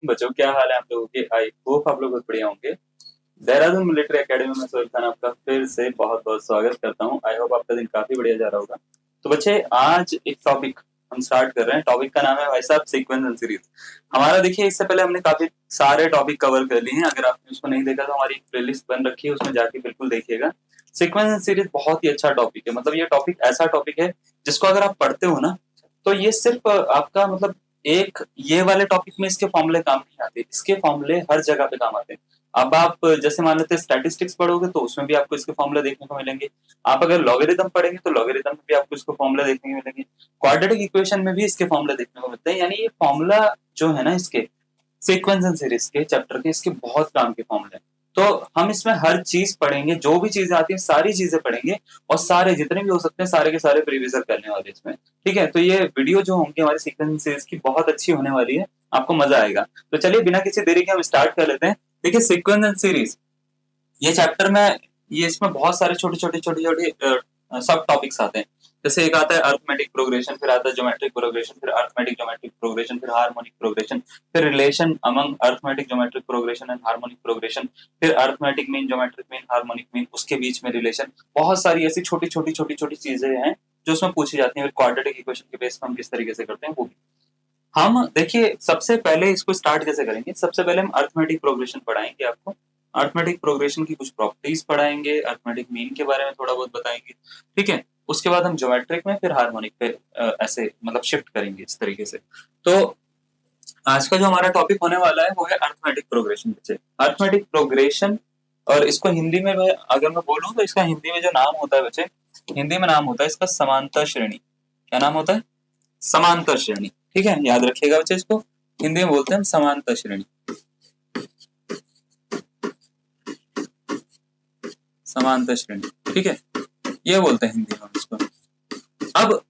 बच्चों क्या हाल है आप लोगों के। आई होप आप लोग बहुत बढ़िया होंगे। देहरादून मिलिट्री एकेडमी में सोहेल खान आपका फिर से बहुत बहुत स्वागत करता हूँ। आई होप आपका दिन काफी बढ़िया जा रहा होगा। तो बच्चे आज एक टॉपिक हम स्टार्ट कर रहे हैं। टॉपिक का नाम है भाई साहब सीक्वेंस एंड सीरीज। हमारा देखिए इससे पहले हमने काफी सारे टॉपिक कवर कर लिए हैं। अगर आपने उसको नहीं देखा तो हमारी एक प्लेलिस्ट बन रखी है, उसमें जाके बिल्कुल देखिएगा। सीक्वेंस एंड सीरीज बहुत ही अच्छा टॉपिक है। मतलब ये टॉपिक ऐसा टॉपिक है जिसको अगर आप पढ़ते हो ना तो ये सिर्फ आपका मतलब एक ये वाले टॉपिक में इसके फॉर्मूले काम नहीं आते, इसके फॉर्मूले हर जगह पे काम आते हैं। अब आप जैसे मान लेते हैं स्टैटिस्टिक्स पढ़ोगे तो उसमें भी आपको इसके फॉर्मूले देखने को मिलेंगे। आप अगर लॉगरिथम पढ़ेंगे तो लॉगरिथम में भी आपको इसके फॉर्मूले देखने को मिलेंगे। क्वाड्रेटिक इक्वेशन में भी इसके फॉर्मूले देखने को मिलते हैं। यानी ये फॉर्मूला जो है ना इसके सीक्वेंस एंड सीरीज के चैप्टर के, इसके बहुत काम के फॉर्मूले हैं। तो हम इसमें हर चीज पढ़ेंगे, जो भी चीजें आती हैं सारी चीजें पढ़ेंगे और सारे जितने भी हो सकते हैं सारे के सारे प्रीविजन करने वाले इसमें। ठीक है, तो ये वीडियो जो होंगे हमारे सीक्वेंस सीरीज की बहुत अच्छी होने वाली है, आपको मजा आएगा। तो चलिए बिना किसी देरी के हम स्टार्ट कर लेते हैं। देखिए सीक्वेंस एंड सीरीज ये चैप्टर में ये इसमें बहुत सारे छोटे छोटे सब टॉपिक्स आते हैं। जैसे एक आता है अर्थमेटिक प्रोग्रेशन, फिर आता है ज्योमेट्रिक प्रोग्रेशन, फिर अर्थमेटिक ज्योमेट्रिक प्रोग्रेशन, फिर हार्मोनिक प्रोग्रेशन, फिर relation among arithmetic geometric progression and harmonic progression, फिर arithmetic mean, geometric mean, harmonic mean, उसके बीच में रिलेशन। बहुत सारी ऐसी छोटी छोटी चीजें हैं जो उसमें पूछी जाती हैं। क्वाड्रेटिक इक्वेशन के बेस पर हम किस तरीके से करते हैं वो भी हम देखिए। सबसे पहले इसको स्टार्ट कैसे करेंगे, सबसे पहले हम अर्थमेटिक प्रोग्रेशन पढ़ाएंगे आपको। अर्थमेटिक प्रोग्रेशन की कुछ प्रॉपर्टीज पढ़ाएंगे, अर्थमेटिक मीन के बारे में थोड़ा बहुत बताएंगे। ठीक है, उसके बाद हम ज्योमेट्रिक में फिर हार्मोनिक पे ऐसे मतलब शिफ्ट करेंगे इस तरीके से। तो आज का जो हमारा टॉपिक होने वाला है वो है अर्थमेटिक प्रोग्रेशन। बच्चे अर्थमेटिक प्रोग्रेशन, और इसको हिंदी में अगर मैं बोलूं तो इसका हिंदी में जो नाम होता है बच्चे, हिंदी में नाम होता है इसका समांतर श्रेणी। क्या नाम होता है? समांतर श्रेणी। ठीक है, याद रखिएगा बच्चे, इसको हिंदी में बोलते हैं हम समांतर श्रेणी। समांतर श्रेणी, ठीक है, ये बोलते हैं हिंदी में इसको। अब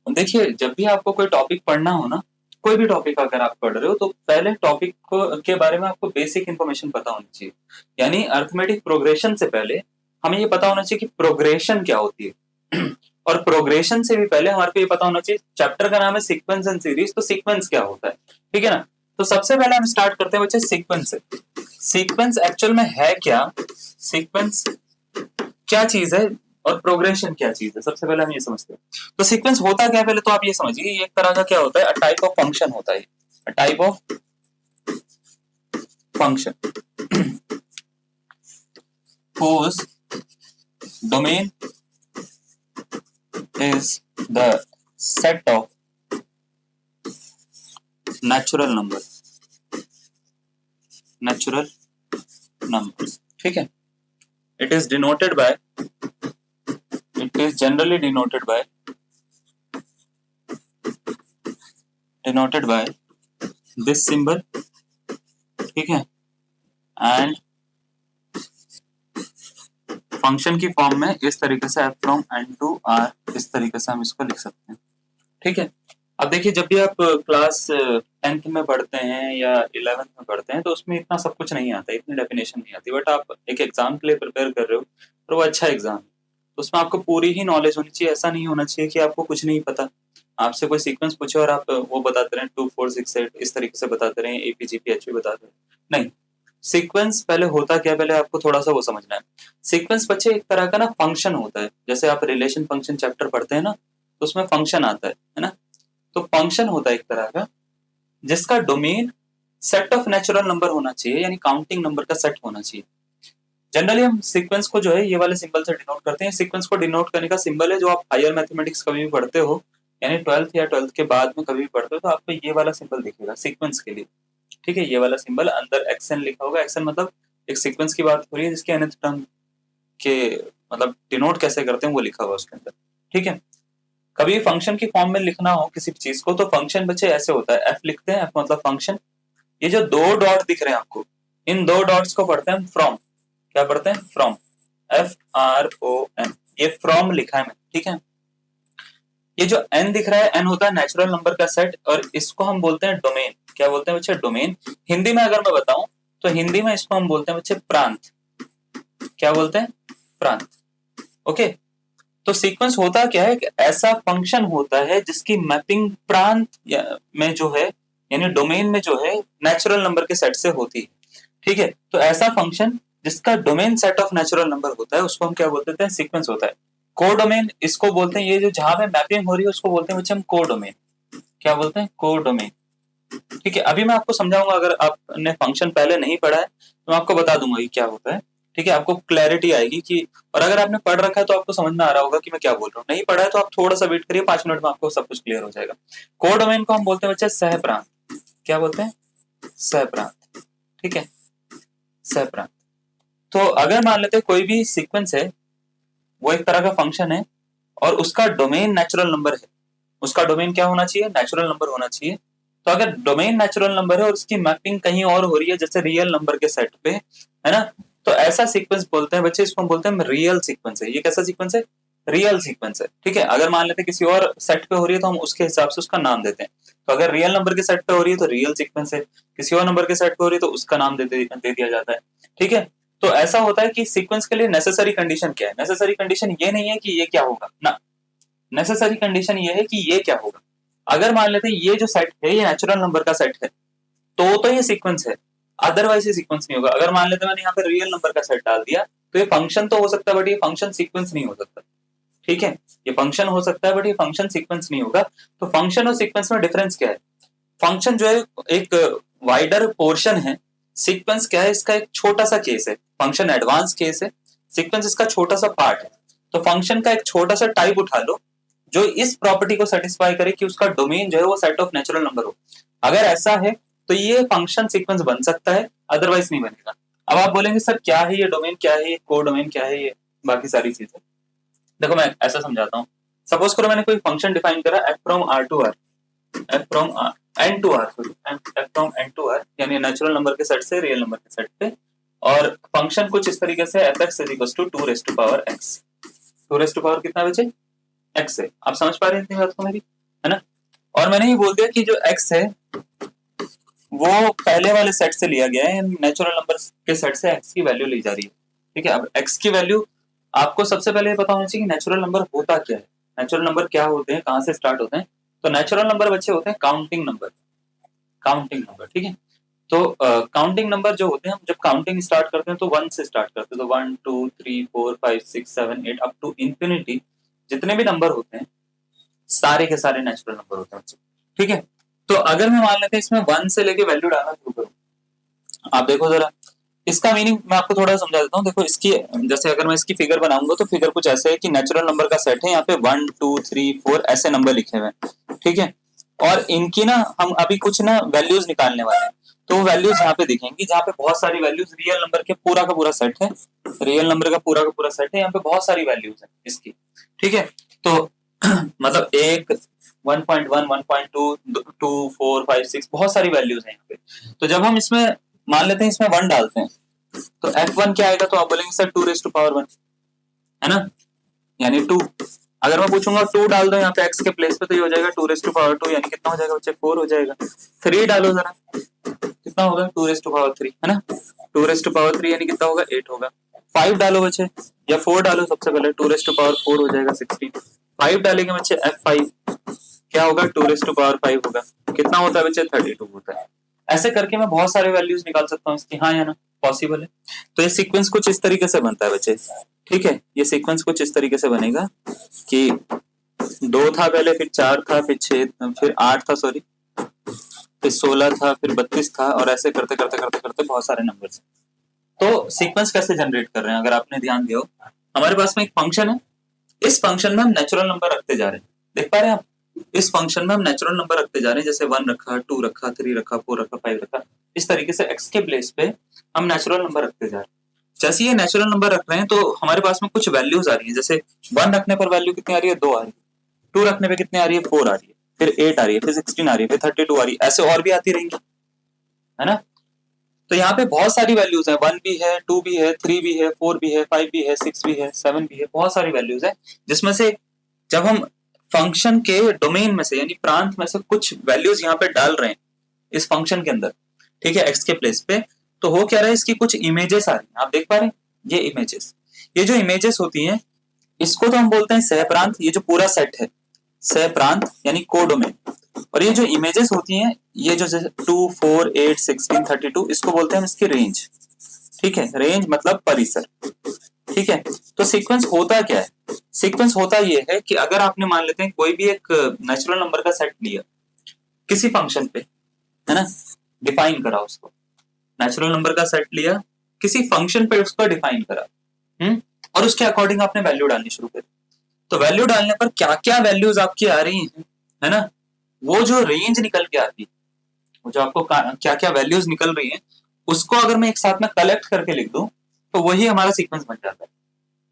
देखिए जब भी आपको कोई टॉपिक पढ़ना हो ना, कोई भी टॉपिक अगर आप पढ़ रहे हो तो पहले टॉपिक को के बारे में आपको बेसिक इंफॉर्मेशन पता होनी चाहिए। यानी अर्थमेटिक प्रोग्रेशन से पहले हमें ये पता होना चाहिए कि प्रोग्रेशन क्या होती है और प्रोग्रेशन से भी पहले हमारे को ये पता होना चाहिए, चैप्टर का नाम है सीक्वेंस एंड सीरीज, तो सीक्वेंस क्या होता है। ठीक है ना। तो सबसे पहले हम स्टार्ट करते हैं बच्चे सीक्वेंस से। सीक्वेंस एक्चुअल में है क्या, सीक्वेंस क्या चीज है और प्रोग्रेशन क्या चीज है, सबसे पहले हम ये समझते हैं। तो सीक्वेंस होता क्या है पहले तो आप ये समझिए, ये एक तरह का क्या होता है, टाइप ऑफ फंक्शन होता है। Type of function whose domain is the set of natural numbers. ठीक है, it is generally denoted by this symbol। ठीक है, एंड फंक्शन की फॉर्म में इस तरीके से f from n to r, इस तरीके से हम इसको लिख सकते हैं। ठीक है, अब देखिए जब भी आप क्लास 10th में पढ़ते हैं या 11th में पढ़ते हैं तो उसमें इतना सब कुछ नहीं आता, इतनी डेफिनेशन नहीं आती। बट आप एक एग्जाम के लिए प्रिपेयर कर रहे हो और वो अच्छा एग्जाम है तो उसमें आपको पूरी ही नॉलेज होनी चाहिए। ऐसा नहीं होना चाहिए कि आपको कुछ नहीं पता, आपसे कोई सीक्वेंस पूछे और आप वो बताते रहे 2 4 6 8 इस तरीके से बताते रहे, एपीजीपी एचपी बताते रहे। नहीं, सीक्वेंस पहले होता क्या, पहले आपको थोड़ा सा वो समझना है। सीक्वेंस बच्चे एक तरह का ना फंक्शन होता है। जैसे आप रिलेशन फंक्शन चैप्टर पढ़ते हैं ना तो उसमें फंक्शन आता है ना। तो फंक्शन होता है एक तरह का जिसका domain set of natural number होना चाहिए, यानी काउंटिंग नंबर का सेट होना चाहिए। जनरली हम सीक्वेंस को जो है ये वाले सिंबल से डिनोट करते हैं। सीक्वेंस को डिनोट करने का सिंबल है जो आप हायर मैथमेटिक्स कभी भी पढ़ते हो, यानी 12th या 12th के बाद में कभी भी पढ़ते हो तो आपको ये वाला सिंबल दिखेगा सीक्वेंस के लिए। ठीक है, ये वाला सिंबल अंदर एक्सन लिखा होगा। एक्सन मतलब एक सीक्वेंस की बात हो रही है जिसके nth टर्म के मतलब डिनोट कैसे करते हैं वो लिखा हुआ उसके अंदर। ठीक है, कभी फंक्शन की फॉर्म में लिखना हो किसी चीज को तो फंक्शन बच्चे ऐसे होता है, एफ लिखते हैं, एफ मतलब फंक्शन। ये जो 2 डॉट दिख रहे हैं आपको, इन 2 डॉट्स को पढ़ते हैं फ्रॉम। क्या पढ़ते हैं? फ्रॉम, FROM, ये फ्रॉम लिखा है मैंने। ठीक है, ये जो n दिख रहा है, n होता है नेचुरल नंबर का सेट और इसको हम बोलते हैं डोमेन। क्या बोलते हैं बच्चे? डोमेन। हिंदी में अगर मैं बताऊं तो हिंदी में इसको हम बोलते हैं बच्चे प्रांत। क्या बोलते हैं? प्रांत। ओके, तो सीक्वेंस होता क्या है कि ऐसा फंक्शन होता है जिसकी मैपिंग प्रांत में जो है यानी डोमेन में जो है नेचुरल नंबर के सेट से होती है, ठीक है। तो ऐसा फंक्शन जिसका domain set of natural number होता है उसको हम क्या बोलते हैं, सीक्वेंस होता है। कोडोमेन इसको बोलते हैं, ये जो जहां पे मैपिंग हो रही है उसको बोलते हैं बच्चे हम कोडोमेन। क्या बोलते हैं, कोडोमेन, ठीक है। अभी मैं आपको समझाऊंगा, अगर आपने फंक्शन पहले नहीं पढ़ा है तो मैं आपको बता दूंगा ये क्या होता है, ठीक है। आपको क्लैरिटी आएगी कि, और अगर आपने पढ़ रखा है तो आपको समझ में आ रहा होगा कि मैं क्या बोल रहा हूँ। नहीं पढ़ा है तो आप थोड़ा सा वेट करिए, 5 मिनट में आपको सब कुछ क्लियर हो जाएगा। कोडोमेन को हम बोलते हैं बच्चे सह प्रांत। क्या बोलते हैं, सह प्रांत, ठीक है, सह प्रांत। तो अगर मान लेते हैं कोई भी सीक्वेंस है, वो एक तरह का फंक्शन है और उसका डोमेन नेचुरल नंबर है, उसका डोमेन क्या होना चाहिए, नेचुरल नंबर होना चाहिए। तो अगर डोमेन नेचुरल नंबर है और उसकी मैपिंग कहीं और हो रही है, जैसे रियल नंबर के सेट पे, है ना, तो ऐसा सीक्वेंस बोलते हैं बच्चे, इसको हम बोलते हैं रियल सीक्वेंस है। ये कैसा सीक्वेंस है, रियल सीक्वेंस है, ठीक है। अगर मान लेते हैं किसी और सेट पे हो रही है तो हम उसके हिसाब से उसका नाम देते हैं। तो अगर रियल नंबर के सेट पे हो रही है तो रियल सीक्वेंस है, किसी और नंबर के सेट पे हो रही है तो उसका नाम दे दिया जाता है, ठीक है। तो ऐसा होता है कि सीक्वेंस के लिए नेसेसरी कंडीशन क्या है, नेसेसरी कंडीशन ये नहीं है कि ये क्या होगा ना, नेसेसरी कंडीशन ये है कि ये क्या होगा। अगर मान लेते हैं ये जो सेट है ये नेचुरल नंबर का सेट है तो ये सीक्वेंस है, अदरवाइज ये सीक्वेंस नहीं होगा। अगर मान लेते हैं मैंने यहाँ पे रियल नंबर का सेट डाल दिया तो ये फंक्शन तो हो सकता है बट ये फंक्शन सीक्वेंस नहीं हो सकता, ठीक है। ये फंक्शन हो सकता है बट ये फंक्शन सीक्वेंस नहीं होगा। तो फंक्शन और सीक्वेंस में डिफरेंस क्या है, फंक्शन जो है एक वाइडर पोर्शन है, सीक्वेंस क्या है, इसका एक छोटा सा केस है। फंक्शन एडवांस केस है, सीक्वेंस इसका छोटा सा पार्ट है। तो फंक्शन का एक छोटा सा टाइप उठा लो जो इस प्रॉपर्टी को सेटिस्फाई करे कि उसका डोमेन जो है वो सेट ऑफ नेचुरल नंबर हो। अगर ऐसा है तो ये फंक्शन सीक्वेंस बन सकता है, अदरवाइज नहीं बनेगा। अब आप बोलेंगे सर क्या है ये डोमेन, क्या है ये कोडोमेन, क्या है ये बाकी सारी चीजें। देखो मैं ऐसा समझाता हूँ। सपोज करो मैंने कोई फंक्शन डिफाइन करा f from r to r, f from n to r, f from n to r, यानी नेचुरल नंबर के सेट से रियल नंबर के सेट पे, और फंक्शन कुछ इस तरीके से fx is equal to 2 raise to power x। 2 raise to power कितना बचे, x है। आप समझ पा रहे हैं इतनी बात को मेरी, है ना। और मैंने ये बोल दिया कि जो x है वो पहले वाले सेट से लिया गया है, नेचुरल नंबर के सेट से x की वैल्यू ली जा रही है, ठीक है। अब x की वैल्यू आपको सबसे पहले पता होना चाहिए कि नेचुरल नंबर होता क्या है, नेचुरल नंबर क्या होते हैं, कहां से स्टार्ट होते हैं। तो नेचुरल नंबर बच्चे होते हैं काउंटिंग नंबर, काउंटिंग नंबर, ठीक है। तो काउंटिंग नंबर जो होते हैं, हम जब काउंटिंग स्टार्ट करते हैं तो 1 से स्टार्ट करते हैं। तो 1 2 3 4 5 6 7 8 अप टू इंफिनिटी, जितने भी नंबर होते हैं सारे के सारे नेचुरल नंबर होते हैं, ठीक है। तो अगर मैं मान लेते हैं इसमें 1 से लेके वैल्यू डालना शुरू करूं, आप देखो जरा इसका मीनिंग मैं आपको थोड़ा समझा देता हूँ। देखो इसकी, जैसे अगर मैं इसकी फिगर बनाऊंगा तो फिगर कुछ ऐसे है कि नेचुरल नंबर का सेट है, यहाँ पे 1 2 3 4 ऐसे नंबर लिखे हुए हैं, ठीक है। और इनकी ना हम अभी कुछ ना वैल्यूज निकालने वाले हैं। तो वो वैल्यूज यहाँ पे दिखेंगी जहाँ पे बहुत सारी वैल्यूज, रियल नंबर के पूरा का पूरा सेट है, रियल नंबर का पूरा सेट है, यहाँ पे बहुत सारी वैल्यूज है इसकी, ठीक है। तो मतलब 1 1.1 1.2 2 4 5 6 बहुत सारी वैल्यूज है यहाँ पे। तो जब हम इसमें मान लेते हैं इसमें 1 डालते हैं तो f1 क्या आएगा, तो आप बोलेंगे सर 2 रेज़ टू पावर 1, है ना, यानी 2। अगर मैं पूछूंगा 2 डाल दो यहाँ पे x के प्लेस पे तो ये हो जाएगा 2 रेज़ टू पावर 2, यानी कितना हो जाएगा बच्चे, 4 हो जाएगा। 3 डालो जरा, कितना होगा, 2 रेज़ टू पावर 3, है ना, 2 रेज़ टू पावर 3 यानी कितना होगा, 8 होगा। 5 डालो बच्चे, या 4 डालो सबसे पहले, 2 रेज़ टू पावर 4 हो जाएगा 16। 5 डालेंगे बच्चे f5 क्या होगा, 2 रेज़ टू पावर 5 होगा, कितना होता है बच्चे, 32 होता है। ऐसे करके मैं बहुत सारे वैल्यूज निकाल सकता हूँ इसकी, हाँ या ना, पॉसिबल है। तो ये सीक्वेंस कुछ इस तरीके से बनता है बच्चे, ठीक है। ये सीक्वेंस कुछ इस तरीके से बनेगा कि 2 था पहले, फिर 4 था, फिर 6, फिर 8 था, सॉरी, फिर 16 था, फिर 32 था, और ऐसे करते करते करते करते बहुत सारे नंबर्स। तो सीक्वेंस कैसे जनरेट कर रहे हैं, अगर आपने ध्यान दिया हो, हमारे पास में एक फंक्शन है, इस फंक्शन में हम नेचुरल नंबर रखते जा रहे हैं, देख पा रहे हैं आप, इस फंक्शन में हम नेचुरल नंबर रखते जा रहे हैं, जैसे 1 रखा, 2 रखा, 3 रखा, 4 रखा, 5 रखा, इस तरीके से x के प्लेस पे हम नेचुरल नंबर रखते जा रहे हैं। जैसे ये नेचुरल नंबर रख रहे हैं तो हमारे पास में कुछ वैल्यूज आ रही है, जैसे 1 रखने पर वैल्यू कितनी आ रही है, 2 आ रही है, 2 रखने पे कितनी आ रही है, 4 आ रही है, फिर 8 आ रही है, फिर 16 आ रही है, फिर 32 आ रही है, ऐसे और भी आती रहेंगी, है ना। तो यहाँ पे बहुत सारी वैल्यूज है, 1 भी है, 2 भी है, 3 भी है, 4 भी है, 5 भी है, 6 भी है, 7 भी है, बहुत सारी वैल्यूज है, जिसमें से जब हम फंक्शन के डोमेन में से यानी प्रांत में से कुछ वैल्यूज यहाँ पे डाल रहे हैं इस फंक्शन के अंदर, ठीक है, x के प्लेस पे, तो हो क्या रहा है, इसकी कुछ इमेजेस आ रही हैं, आप देख पा रहे हैं ये इमेजेस। ये जो इमेजेस होती हैं इसको तो हम बोलते हैं सहप्रांत, ये जो पूरा सेट है सहप्रांत यानी कोडोमेन, और ये जो इमेजेस होती हैं, ये जो जैसे 2, 4, 8, 16, 32, इसको बोलते हैं हम इसकी रेंज। ठीक है, रेंज मतलब परिसर। ठीक है, तो सीक्वेंस होता क्या है? सीक्वेंस होता ये है कि अगर आपने मान लेते हैं कोई भी एक नेचुरल नंबर का सेट लिया किसी फंक्शन पे, है ना, डिफाइन करा उसको, नेचुरल नंबर का सेट लिया किसी फंक्शन पे उसको डिफाइन करा, और उसके अकॉर्डिंग आपने वैल्यू डालनी शुरू करी। तो वैल्यू डालने पर क्या क्या वैल्यूज आपकी आ रही हैं, है ना, वो जो रेंज निकल के आती है, वो जो आपको क्या क्या वैल्यूज निकल रही हैं, उसको अगर मैं एक साथ में कलेक्ट करके लिख दूं तो वही हमारा सीक्वेंस बन जाता है।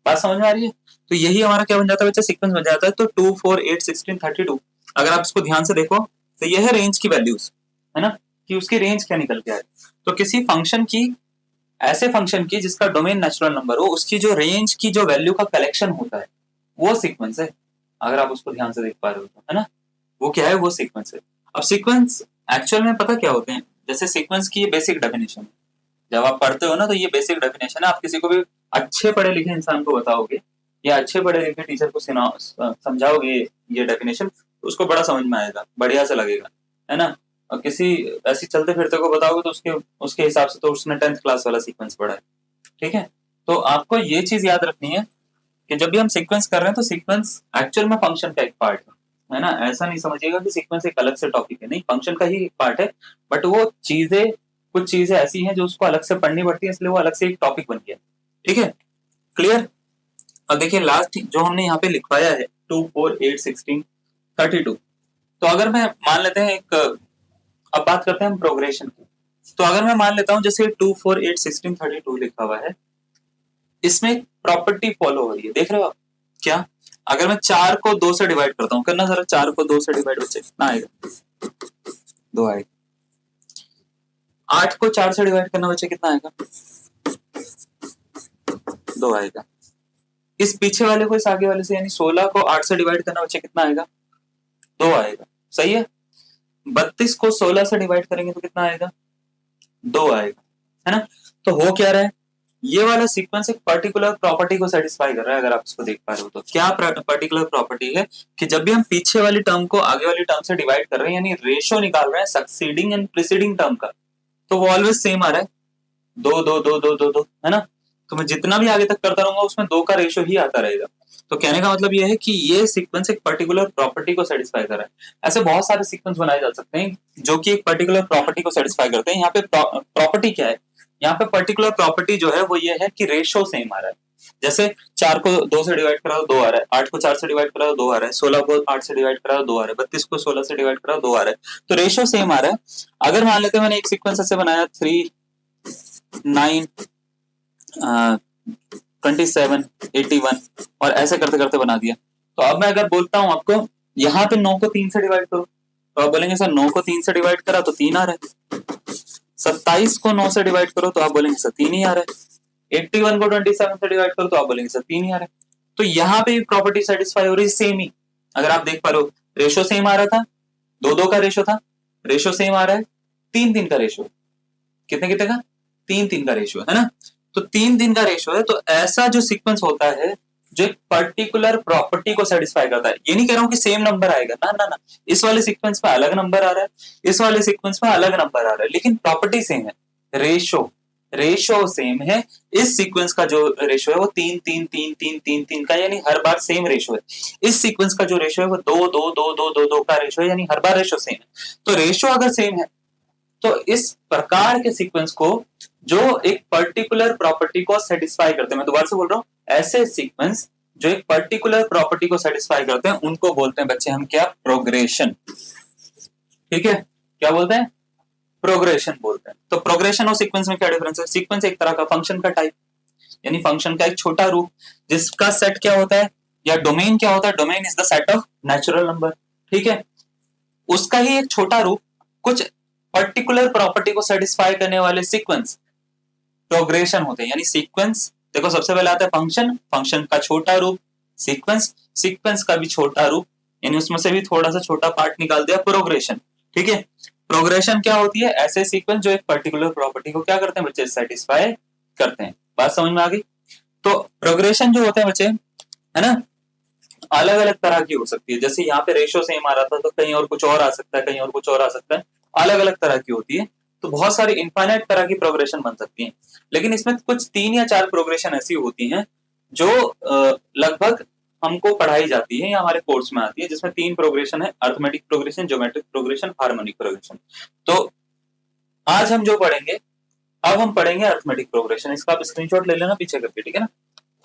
बात समझ में आ रही है? तो यही हमारा क्या बन जाता है बच्चा, सीक्वेंस बन जाता है। तो 2, 4, 8, 16, 32, अगर आप इसको ध्यान से देखो तो यह है रेंज की वैल्यूज, है ना, कि उसकी रेंज क्या निकल के आए। तो किसी फंक्शन की, ऐसे फंक्शन की जिसका डोमेन नेचुरल नंबर हो, उसकी जो रेंज की जो वैल्यू का कलेक्शन होता है वो सीक्वेंस है। अगर आप उसको ध्यान से देख पा रहे हो तो, है ना, वो क्या है, वो सीक्वेंस है। अब सीक्वेंस एक्चुअल में पता क्या होते हैं, जैसे सीक्वेंस की बेसिक डेफिनेशन है, जब आप पढ़ते हो ना तो ये बेसिक डेफिनेशन है। आप किसी को भी अच्छे पढ़े लिखे इंसान को बताओगे या अच्छे पढ़े लिखे टीचर को समझाओगे ये डेफिनेशन, तो उसको बड़ा समझ में आएगा, बढ़िया से लगेगा, है ना। और किसी ऐसी चलते फिरते को बताओगे तो उसके उसके हिसाब से तो उसने 10th क्लास वाला सीक्वेंस पढ़ा है। ठीक है, तो आपको ये चीज याद रखनी है कि जब भी हम सीक्वेंस कर रहे हैं तो सीक्वेंस एक्चुअल में फंक्शन का एक पार्ट है ना। ऐसा नहीं समझिएगा कि सीक्वेंस एक अलग से टॉपिक है, नहीं, फंक्शन का ही एक पार्ट है। बट वो चीजें, कुछ चीजें ऐसी हैं जो उसको अलग से पढ़नी पड़ती है, इसलिए वो अलग से एक टॉपिक बन गया। ठीक है, क्लियर। और देखिए लास्ट जो हमने यहाँ पे लिखवाया है 2, 4, 8, 16, 32, तो अगर मैं मान लेते हैं एक, अब बात करते हैं हम प्रोग्रेशन की। तो अगर मैं मान लेता हूँ जैसे 2, 4, 8, 16, 32 लिखा हुआ है, इसमें प्रॉपर्टी फॉलो हो रही है, देख रहे हो आप क्या? अगर मैं 4 को 2 से डिवाइड करता हूँ, करना जरा, 4 को 2 से डिवाइड बच्चे कितना आएगा? 2 आएगा। 8 को 4 से डिवाइड करना बच्चे कितना आएगा? 2 आएगा। इस पीछे वाले को इस आगे वाले से, यानी 16 को 8 से डिवाइड करना बच्चे कितना आएगा? 2 आएगा। सही है। 32 को 16 से डिवाइड करेंगे तो कितना आएगा? 2 आएगा, है ना। तो हो क्या रहा है, ये वाला सीक्वेंस एक पर्टिकुलर प्रॉपर्टी को सेटिस्फाई कर रहा है। अगर आप इसको देख पा रहे हो तो क्या पर्टिकुलर प्रॉपर्टी है कि जब भी हम पीछे वाली टर्म को आगे वाली टर्म से डिवाइड कर रहे हैं, यानी रेशियो निकाल रहे हैं सक्सीडिंग एंड प्रीसीडिंग टर्म का, तो वो ऑलवेज सेम आ रहा है, 2, 2, 2, 2, 2, 2, है ना। तो मैं जितना भी आगे तक करता रहूंगा उसमें 2 का रेशियो ही आता रहेगा। तो कहने का मतलब ये है कि ये सीक्वेंस एक पर्टिकुलर प्रॉपर्टी को सेटिस्फाई कर रहा है। ऐसे बहुत सारे सीक्वेंस बनाए जा सकते हैं जो कि एक पर्टिकुलर प्रॉपर्टी को सेटिस्फाई करते हैं। यहाँ पे प्रॉपर्टी क्या है, यहाँ पे पर्टिकुलर प्रॉपर्टी जो है वो ये है कि रेशियो सेम आ रहा है। जैसे 4 को 2 से डिवाइड करा तो 2 आ रहा है, 8 को 4 से डिवाइड करा तो 2 आ रहा है, 16 को 8 से डिवाइड करा तो 2 आ रहा है, 32 को 16 से डिवाइड करा तो 2 आ रहा है। तो रेशियो सेम आ रहा है। अगर मान लेते हैं मैंने एक सीक्वेंस ऐसे बनाया 3, 9, 27, 81 और ऐसे करते करते बना दिया। तो अब मैं अगर बोलता हूं आपको यहाँ पे 9 को 3 से डिवाइड करो, तो आप बोलेंगे सर 9 को 3 से डिवाइड करा तो 3 आ रहा है। 27 को 9 से डिवाइड करो तो आप बोलेंगे सर 3 ही आ रहा है। 81 को 27 से डिवाइड करो तो आप बोलेंगे सर 3 ही आ रहा है। तो यहाँ पे प्रॉपर्टी सेटिस्फाई हो रही है, सेम ही। अगर आप देख पा रहे हो, रेशो सेम आ रहा था, 2-2 का रेशो था, रेशो सेम आ रहा है, 3-3 का रेशो, कितने कितने का? 3-3 का रेशो, है ना। तो 3-3 का रेशो है। तो ऐसा जो सीक्वेंस होता है जो एक पर्टिकुलर प्रॉपर्टी को सेटिस्फाई करता है, ये नहीं कह रहा हूं कि सेम नंबर आएगा, ना ना ना, इस वाले सीक्वेंस में अलग नंबर आ रहा है, इस वाले सीक्वेंस में अलग नंबर आ रहा है, लेकिन प्रॉपर्टी सेम है, रेशो रेशो सेम है। इस सीक्वेंस का जो रेशो है वो 3-3-3-3-3-3 का, यानी हर बार सेम रेशो है। इस सीक्वेंस का जो रेशो है वो 2-2-2-2-2-2 का रेशो है, यानी हर बार रेशो सेम है। तो रेशो अगर सेम है तो इस प्रकार के सीक्वेंस को जो एक पर्टिकुलर प्रॉपर्टी को सेटिस्फाई करते हैं, मैं दोबारा से बोल रहा हूं, ऐसे सीक्वेंस जो एक पर्टिकुलर प्रॉपर्टी को सेटिस्फाई करते हैं उनको बोलते हैं बच्चे हम क्या? प्रोग्रेशन। ठीक है, क्या बोलते हैं? प्रोग्रेशन बोलते हैं। तो प्रोग्रेशन और सीक्वेंस में क्या डिफरेंस है? सीक्वेंस एक तरह का फंक्शन का टाइप, यानी फंक्शन का एक छोटा रूप, जिसका सेट क्या होता है या डोमेन क्या होता है? Domain is the set of natural number. ठीक है, उसका ही एक छोटा रूप, कुछ पर्टिकुलर प्रॉपर्टी को सेटिस्फाई करने वाले सीक्वेंस प्रोग्रेशन होते हैं। यानी सीक्वेंस देखो, सबसे पहले आता है फंक्शन, फंक्शन का छोटा रूप सीक्वेंस, सीक्वेंस का भी छोटा रूप, यानी उसमें से भी थोड़ा सा छोटा पार्ट निकाल दिया, प्रोग्रेशन। ठीक है, प्रोग्रेशन क्या होती है? ऐसे सीक्वेंस जो एक पर्टिकुलर प्रॉपर्टी को क्या करते हैं बच्चे? सेटिस्फाई करते हैं। बात समझ में आ गई? तो प्रोग्रेशन जो होते हैं बच्चे, है ना, अलग अलग तरह की हो सकती है। जैसे यहाँ पे रेशो सेम आ रहा था तो कहीं और कुछ और आ सकता है, कहीं और कुछ और आ सकता है, अलग अलग तरह की होती है। तो बहुत सारी इनफाइनाइट तरह की प्रोग्रेशन बन सकती है, लेकिन इसमें कुछ 3 या 4 प्रोग्रेशन ऐसी होती हैं जो लगभग हमको पढ़ाई जाती है या हमारे कोर्स में आती है, जिसमें 3 प्रोग्रेशन है, arithmetic progression, geometric progression, harmonic progression. तो आज हम जो पढ़ेंगे, अब हम पढ़ेंगे अर्थमेटिक प्रोग्रेशन। इसका आप स्क्रीनशॉट ले लेना पीछे करके, ठीक है ना।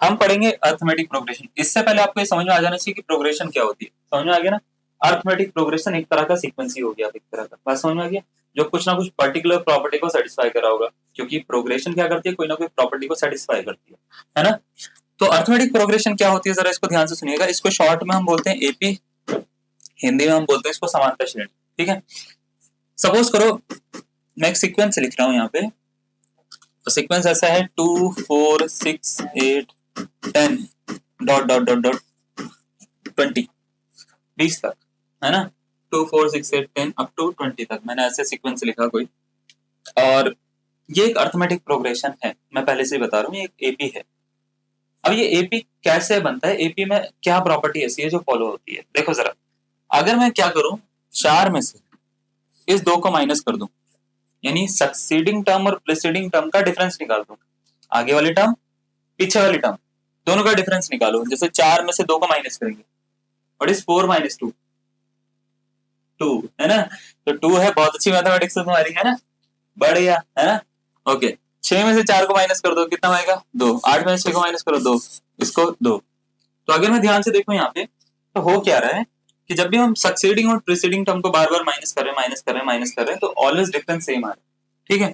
हम पढ़ेंगे अर्थमेटिक प्रोग्रेशन। इससे पहले आपको ये समझ में आ जाना चाहिए कि प्रोग्रेशन क्या होती है। समझ में आ गया ना। अर्थमेटिक प्रोग्रेशन एक तरह का सीक्वेंस ही हो गया, एक तरह का। बात समझ में आ गया, जो कुछ ना कुछ पर्टिकुलर प्रॉपर्टी को सेटिस्फाई करा होगा, क्योंकि प्रोग्रेशन क्या करती है, कोई ना कोई प्रॉपर्टी को सेटिस्फाई करती है ना। तो अर्थमेटिक प्रोग्रेशन क्या होती है, जरा इसको ध्यान से सुनिएगा। इसको शॉर्ट में हम बोलते हैं एपी, हिंदी में हम बोलते हैं इसको समांतर श्रेणी, ठीक है। सपोज करो मैं एक सीक्वेंस लिख रहा हूं यहाँ पे, तो सीक्वेंस ऐसा है 2 4 6 8 10 डॉट डॉट डॉट डॉट 20 20 तक, है ना। 2 4 6 8 10 अप टू 20 तक मैंने ऐसे सीक्वेंस लिखा कोई, और ये एक अर्थमेटिक प्रोग्रेशन है। मैं पहले से ही बता रहा हूँ, ये एक एपी है। अब ये एपी कैसे बनता है, एपी में क्या प्रॉपर्टी ऐसी है जो फॉलो होती है, देखो जरा। अगर मैं क्या करूं, 4 में से इस 2 को माइनस कर दूं, यानी सक्सीडिंग टर्म और प्रीसीडिंग टर्म का डिफरेंस निकाल दूं, आगे वाली टर्म पीछे वाली टर्म दोनों का डिफरेंस निकालो। जैसे 4 में से 2 को माइनस करेंगे, व्हाट इज 4 माइनस 2, 2 है ना। तो 2 है, बहुत अच्छी मैथमेटिक्स है तुम्हारी, है ना, बढ़िया, है ना। ओके, 6 में से 4 को माइनस कर दो, कितना आएगा 2। 8 में से 6 को माइनस करो 2, इसको 2। तो अगर मैं ध्यान से देखूं यहाँ पे, तो हो क्या रहा है कि जब भी हम सक्सीडिंग और प्रीसीडिंग टर्म को बार बार माइनस कर रहे हैं, माइनस कर रहे हैं, माइनस कर रहे हैं, तो ऑलवेज डिफरेंस सेम आ रहा है, ठीक है।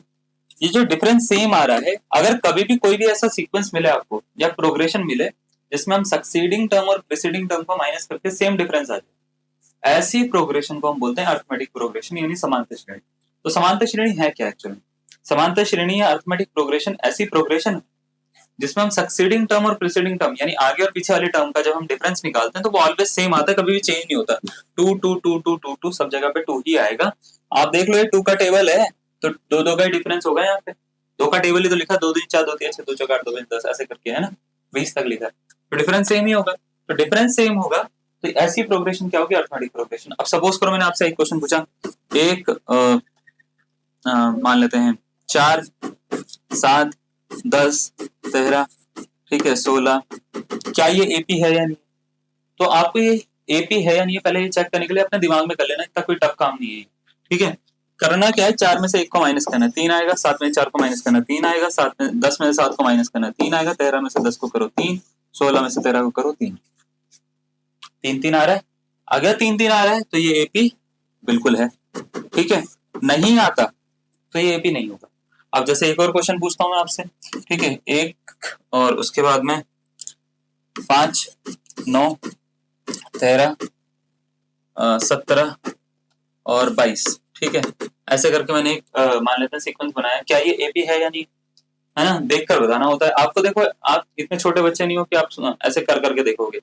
ये जो डिफरेंस सेम आ रहा है, अगर कभी भी कोई भी ऐसा सीक्वेंस मिले आपको या प्रोग्रेशन मिले जिसमें हम सक्सीडिंग टर्म और प्रीसीडिंग टर्म को माइनस करके सेम डिफरेंस आ जाए, ऐसी प्रोग्रेशन को हम बोलते हैं अर्थमेटिक प्रोग्रेशन, यानी समांतर श्रेणी। तो समांतर श्रेणी है क्या एक्चुअली? समांतर श्रेणी या अर्थमेटिक प्रोग्रेशन ऐसी प्रोग्रेशन है जिसमें हम सक्सीडिंग टर्म और प्रीसीडिंग टर्म, यानी आगे और पीछे वाली टर्म का जब हम डिफरेंस निकालते हैं तो वो ऑलवेज सेम आता है, कभी भी चेंज नहीं होता। 2 2 2 2 2 2 सब जगह पे 2 ही आएगा। आप देख लो, ये 2 का टेबल है, तो 2 2 का ही डिफरेंस होगा यहाँ पे। 2 का टेबल ही तो लिखा, 2 2 4 2 3 6 2 4 8 2 5 10 ऐसे करके, है ना, 20 तक लिखा है, तो डिफरेंस सेम ही होगा। तो डिफरेंस सेम होगा, तो ऐसी प्रोग्रेशन क्या होगी, अर्थमेटिक प्रोग्रेशन। अब सपोज करो मैंने आपसे एक क्वेश्चन पूछा, एक मान लेते हैं 4 7 10 13, ठीक है, 16, क्या ये एपी है या नहीं। तो आपको ये एपी है या नहीं पहले ये चेक करने के लिए अपने दिमाग में कर लेना, इतना कोई टफ काम नहीं है, ठीक है। करना क्या है, 4 में से 1 को माइनस करना, 3 आएगा, 7 में 4 को माइनस करना, 3 आएगा, 7 में 10 में से 7 को माइनस करना, 3 आएगा, 13 में से 10 को करो 3, 16 में से 13 को करो 3, 3 3 आ रहा है। अगर 3 3 आ रहा है तो ये एपी बिल्कुल है, ठीक है। नहीं आता तो ये एपी नहीं होगा। अब जैसे एक और क्वेश्चन पूछता हूं मैं आपसे, ठीक है, एक और उसके बाद में 5 9 13 17 और 22, ठीक है, ऐसे करके मैंने एक मान लेते हैं सीक्वेंस बनाया। क्या ये एपी है या नहीं, है ना, देख कर बताना होता है आपको। देखो, आप इतने छोटे बच्चे नहीं हो कि आप ऐसे कर करके देखोगे,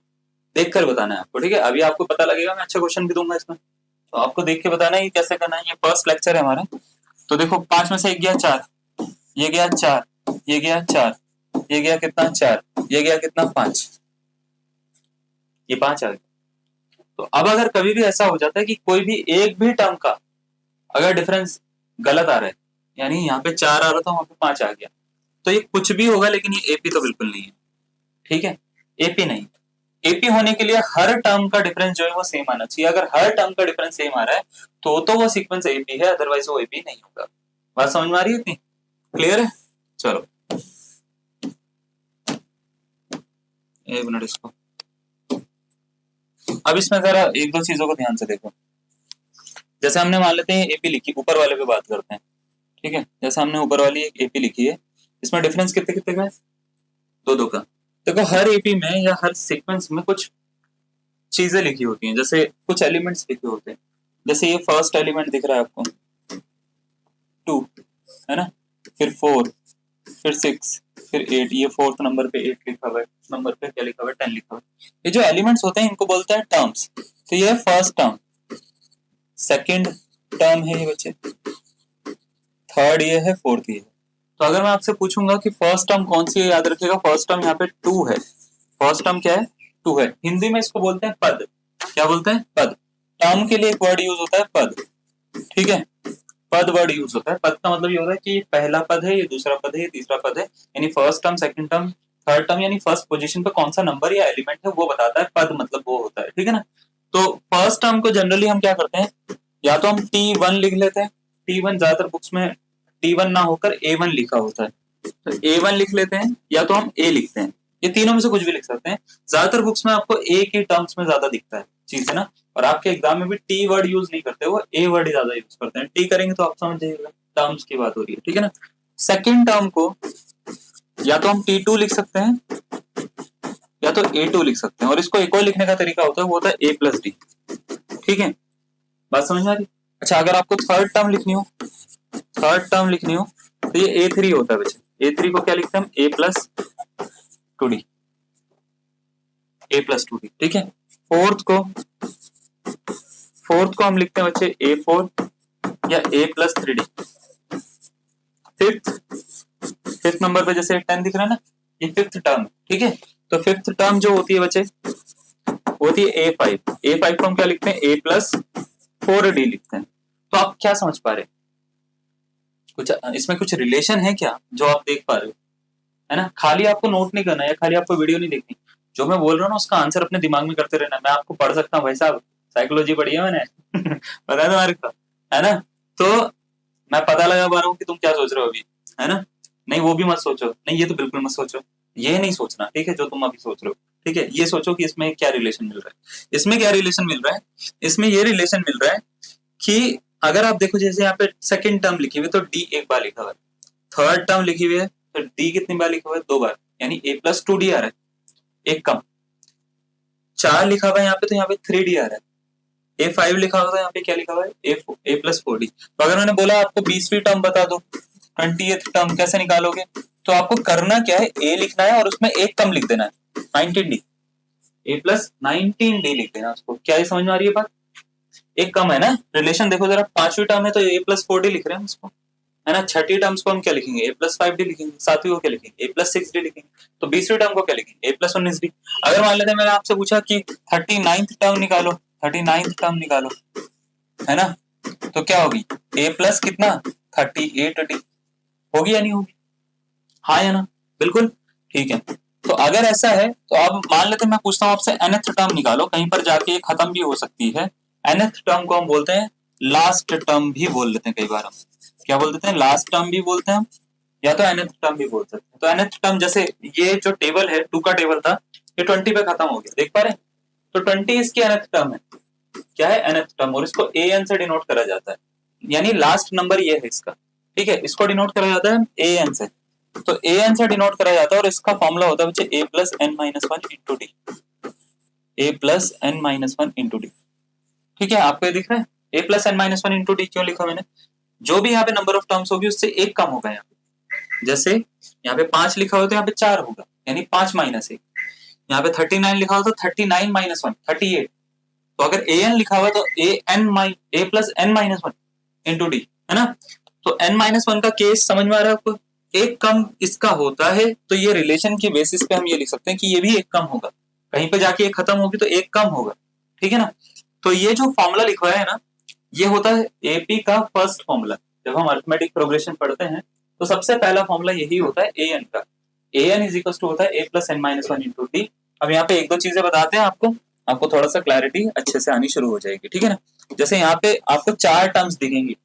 देख कर बताना है आपको, ठीक है। अभी आपको पता लगेगा, मैं अच्छा क्वेश्चन भी दूंगा इसमें, तो आपको देख के बताना है कैसे करना है। ये फर्स्ट लेक्चर है हमारा। तो देखो, 5 में से 1 गया 4, ये गया 4, ये गया 4, ये गया कितना 4, ये गया कितना 5, ये 5 आ गया। तो अब अगर कभी भी ऐसा हो जाता है कि कोई भी एक भी टर्म का अगर डिफरेंस गलत आ रहा है, यानी यहाँ पे 4 आ रहा था, वहां पे 5 आ गया, तो ये कुछ भी होगा, लेकिन ये एपी तो बिल्कुल नहीं है, ठीक है, एपी नहीं। एपी होने के लिए हर टर्म का डिफरेंस जो है वो सेम आना चाहिए। अगर हर टर्म का डिफरेंस सेम आ रहा है तो वो सीक्वेंस एपी है, अदरवाइज वो एपी नहीं होगा। बात समझ में आ रही है इतनी? क्लियर है? चलो एक मिनट इसको, अब इसमें जरा एक दो चीजों को ध्यान से देखो। जैसे हमने मान लेते हैं एपी लिखी, ऊपर वाले पे बात करते हैं, ठीक है। जैसे हमने ऊपर वाली एक एपी लिखी है, इसमें डिफरेंस कितने कितने का है, 2 2 का। देखो, हर एपी में या हर सीक्वेंस में कुछ चीजें लिखी होती हैं, जैसे कुछ एलिमेंट्स लिखे होते हैं। जैसे ये फर्स्ट एलिमेंट दिख रहा है आपको 2, है ना, फिर 4, फिर 6, फिर 8, ये 4th नंबर पे 8 लिखा हुआ है, नंबर पे क्या लिखा हुआ है, 10 लिखा हुआ है। ये जो एलिमेंट्स होते हैं इनको बोलते हैं टर्म्स। तो ये फर्स्ट टर्म, सेकंड टर्म है ये बच्चे, थर्ड ये है, फोर्थ ये है। तो अगर मैं आपसे पूछूंगा कि फर्स्ट टर्म कौन सी है, याद रखिएगा फर्स्ट टर्म यहाँ पे 2 है। फर्स्ट टर्म क्या है, टू है। हिंदी में इसको बोलते हैं पद। क्या बोलते हैं? पद। टर्म के लिए एक वर्ड यूज होता है पद, ठीक है, पद वर्ड यूज होता है। पद का मतलब ये होता है कि पहला पद है, ये दूसरा पद है, ये तीसरा पद है, यानी first term, second term, third term, यानी फर्स्ट पोजीशन पे कौन सा नंबर या एलिमेंट है वो बताता है पद, मतलब वो होता है, ठीक है ना। तो फर्स्ट टर्म को जनरली हम क्या करते हैं, या तो हम T1 लिख लेते हैं। T1 ज्यादातर बुक्स में T1 ना होकर A1 लिखा होता है, तो A1 लिख लेते हैं, या तो हम A लिखते हैं, ये तीनों में से कुछ भी लिख सकते हैं। ज्यादातर बुक्स में आपको A की टर्म्स में ज्यादा दिखता है चीज, है ना। और आपके एग्जाम में भी T वर्ड यूज नहीं करते, वो A वर्ड ज्यादा यूज करते हैं। T करेंगे तो आप समझ जाइएगा टर्म्स की बात हो रही है, ठीक है ना। सेकेंड टर्म को या तो हम T2 लिख सकते हैं, या तो A2 लिख सकते हैं, और इसको एक और लिखने का तरीका होता है, वो होता है A+D, ठीक है, बात समझ में आ रही। अच्छा, अगर आपको थर्ड टर्म लिखनी हो, थर्ड टर्म लिखनी हो तो ये A3 होता है बच्चे। A3 को क्या लिखते हैं हम? A+2D, A+2D, ठीक है। फोर्थ को हम लिखते हैं बच्चे A4 या A+3D। फिफ्थ नंबर पे जैसे 10 दिख रहा है ना, ये फिफ्थ टर्म, ठीक है। तो फिफ्थ टर्म जो होती है बच्चे, होती है A5। A5 को हम क्या लिखते हैं? A+4D लिखते हैं। तो आप क्या समझ पा रहे हैं? कुछ इसमें कुछ रिलेशन है क्या जो आप देख पा रहे हो, है ना। खाली आपको नोट नहीं करना है, खाली आपको वीडियो नहीं देखनी, जो मैं बोल रहा हूँ ना उसका आंसर अपने दिमाग में करते रहना। मैं आपको पढ़ सकता हूँ भाई साहब, साइकोलॉजी पढ़ी है मैंने पता है तुम्हारे को, है ना। तो मैं पता लगा पा रहा हूँ कि तुम क्या सोच रहे हो अभी, है ना। नहीं वो भी मत सोचो, नहीं ये तो बिल्कुल मत सोचो, ये नहीं सोचना, ठीक है, जो तुम अभी सोच रहे हो, ठीक है। ये सोचो कि इसमें क्या रिलेशन मिल रहा है। इसमें क्या रिलेशन मिल रहा है? इसमें ये रिलेशन मिल रहा है कि अगर आप देखो, जैसे यहाँ पे सेकंड टर्म लिखी हुई है तो डी एक बार लिखा हुआ है, थर्ड टर्म लिखी हुई है तो डी कितनी बार लिखा हुआ है? 2 बार, यानी A+2D आ रहा है, एक कम। 4 लिखा हुआ है यहाँ पे तो यहाँ पे 3D आ रहा है। A5 लिखा हुआ है, यहाँ पे क्या लिखा हुआ है? A+4D। तो अगर मैंने बोला आपको 20वीं टर्म बता दो, 20th टर्म कैसे निकालोगे, तो आपको करना क्या है? A लिखना है और उसमें एक कम लिख देना है, 19D, A+19D लिख देना उसको। क्या ये समझ में आ रही है बात? एक कम है ना, रिलेशन देखो जरा। 5वीं टर्म है तो A+4D लिख रहे हैं उसको, है ना। छठी टर्म्स को हम क्या लिखेंगे? A+5D लिखेंगे। सातवीं को क्या लिखेंगे? A+6D लिखेंगे। तो 20वीं टर्म को क्या लिखेंगे? A+19D। अगर मान लेते हैं मैंने आपसे पूछा कि 39th टर्म निकालो, 39th टर्म निकालो, है ना, तो क्या होगी? A+ कितना? 38D होगी या नहीं होगी? हाँ या ना? बिल्कुल, ठीक है। तो अगर ऐसा है तो अब मान लेते हैं मैं पूछता हूँ आपसे nth टर्म निकालो, कहीं पर जाके ये खत्म भी हो सकती है। nth टर्म को हम बोलते हैं लास्ट टर्म भी बोल लेते हैं, कई बार हम क्या बोल देते हैं? लास्ट टर्म भी बोलते हैं हम, या तो nth टर्म भी बोल सकते हैं। तो nth टर्म, जैसे ये जो टेबल है 2 का टेबल था, ये 20 पे खत्म हो गया, देख पा रहे हैं। तो 20 इसकी nth टर्म है। क्या है? nth टर्म, और इसको an से डिनोट करा जाता है, यानी लास्ट नंबर ये है इसका, ठीक है। इसको डिनोट करा जाता है an से, तो an से डिनोट करा जाता है, और इसका फॉर्मूला होता है बच्चे A+n-1 into D, A+n-1 into D, ठीक है। आपको ये दिख रहा है A+n-1 इंटू डी क्यों लिखा मैंने? जो भी यहाँ पे नंबर ऑफ टर्म्स होगी उससे एक कम होगा। यहाँ पे जैसे यहाँ पे 5 लिखा हो तो यहाँ पे 4 होगा, यानी 5 माइनस 1। यहाँ पे 39 लिखा हो तो 39 माइनस 1 38। तो अगर an लिखा हुआ तो A+n-1 इंटू डी, है ना। तो n-1 का केस समझ में आ रहा है आपको? एक कम इसका होता है, तो ये रिलेशन के बेसिस पे हम ये लिख सकते हैं कि ये भी एक कम होगा। कहीं पे जाके एक खत्म होगी तो एक कम होगा, ठीक है ना। तो ये जो फॉर्मूला लिखवाया है ना, ये होता है एपी का फर्स्ट फॉर्मूला। जब हम अरिथमेटिक प्रोग्रेशन पढ़ते हैं तो सबसे पहला फॉर्मूला यही होता है an का। an इज इक्वल टू होता है A+n-1 इंटू डी। अब यहाँ पे एक दो चीजें बताते हैं आपको थोड़ा सा क्लैरिटी अच्छे से आनी शुरू हो जाएगी, ठीक है ना। जैसे यहाँ पे आपको 4 टर्म्स दिखेंगी,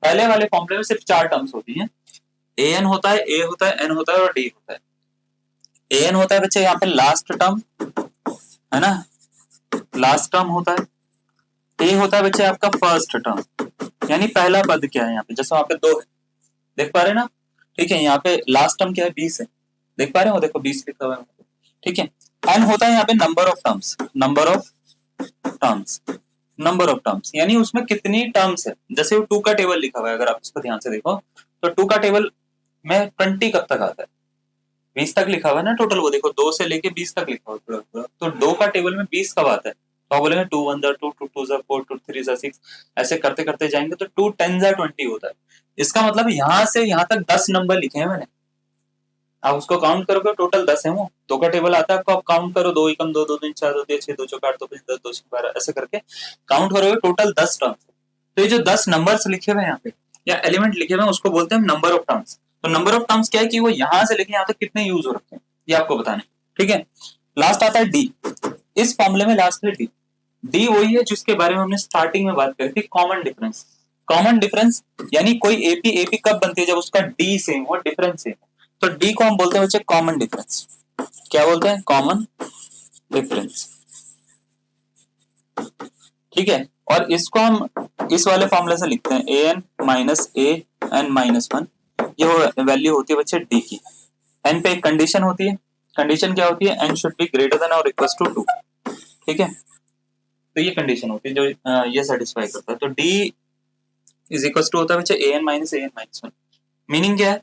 पहले वाले फॉर्मूले में सिर्फ 4 टर्म्स होती हैं। an होता है, a होता है, n होता है और d होता है। an होता है बच्चे यहाँ पे लास्ट टर्म, है ना, लास्ट टर्म होता है। a होता है बच्चे आपका फर्स्ट टर्म, यानी पहला पद क्या है यहाँ पे, जैसे वहां पे 2 है, देख पा रहे हैं ना, ठीक है। यहाँ पे लास्ट टर्म क्या है? 20 है, देख पा रहे हो, देखो 20 लिखा हुआ है, ठीक है। n होता है यहाँ पे number of terms, number of terms यानी उसमें कितनी टर्म्स है। जैसे वो 2 का टेबल लिखा हुआ है, अगर आप इसको ध्यान से देखो तो 2 का टेबल में 20 कब तक आता है? 20 तक लिखा हुआ है ना टोटल, वो देखो 2 से लेके 20 तक लिखा हुआ है पूरा। तो 2 का टेबल में 20 कब आता है? तो आप बोलेंगे 2 1 2 2 2 4 2 3 6, ऐसे करते करते जाएंगे तो 2 10 20 होता है। इसका मतलब यहाँ से यहाँ तक 10 नंबर लिखे हैं मैंने, आप उसको काउंट करोगे टोटल 10 है, वो 2 का टेबल आता है आपको, आप काउंट करो, 2 एकम 2, 2 तीन 4, 2 6, 2 चौक 8, 2 5 10, 2 6 12 ऐसे करके काउंट करोगे, टोटल 10 टर्म्स। तो ये जो 10 नंबर्स लिखे हुए हैं यहाँ पे या एलिमेंट लिखे हुए हैं उसको बोलते हैं नंबर ऑफ टर्म्स। तो नंबर ऑफ टर्म्स क्या है कि वो यहाँ से लेके यहाँ तक कितने यूज हो रखे हैं ये आपको बताना है, ठीक है। लास्ट आता है डी, इस फॉर्मूले में लास्ट है डी। डी वही है जिसके बारे में हमने स्टार्टिंग में बात करी थी, कॉमन डिफरेंस। कॉमन डिफरेंस यानी कोई एपी एपी कब बनती है, जब उसका डी सेम हो, डिफरेंस सेम हो। तो डी को हम बोलते हैं बच्चे कॉमन डिफरेंस। क्या बोलते हैं? कॉमन डिफरेंस, ठीक है। और इसको हम इस वाले फॉर्मूले से लिखते हैं, A N minus A N minus one, ये वैल्यू होती है बच्चे डी की। एन पे एक कंडीशन होती है, कंडीशन क्या होती है? N should be greater than और इक्वल टू 2, ठीक है। तो ये कंडीशन होती है जो ये सेटिस्फाई करता है। तो डी इज इक्वल टू होता है बच्चे A N minus one. Meaning क्या है?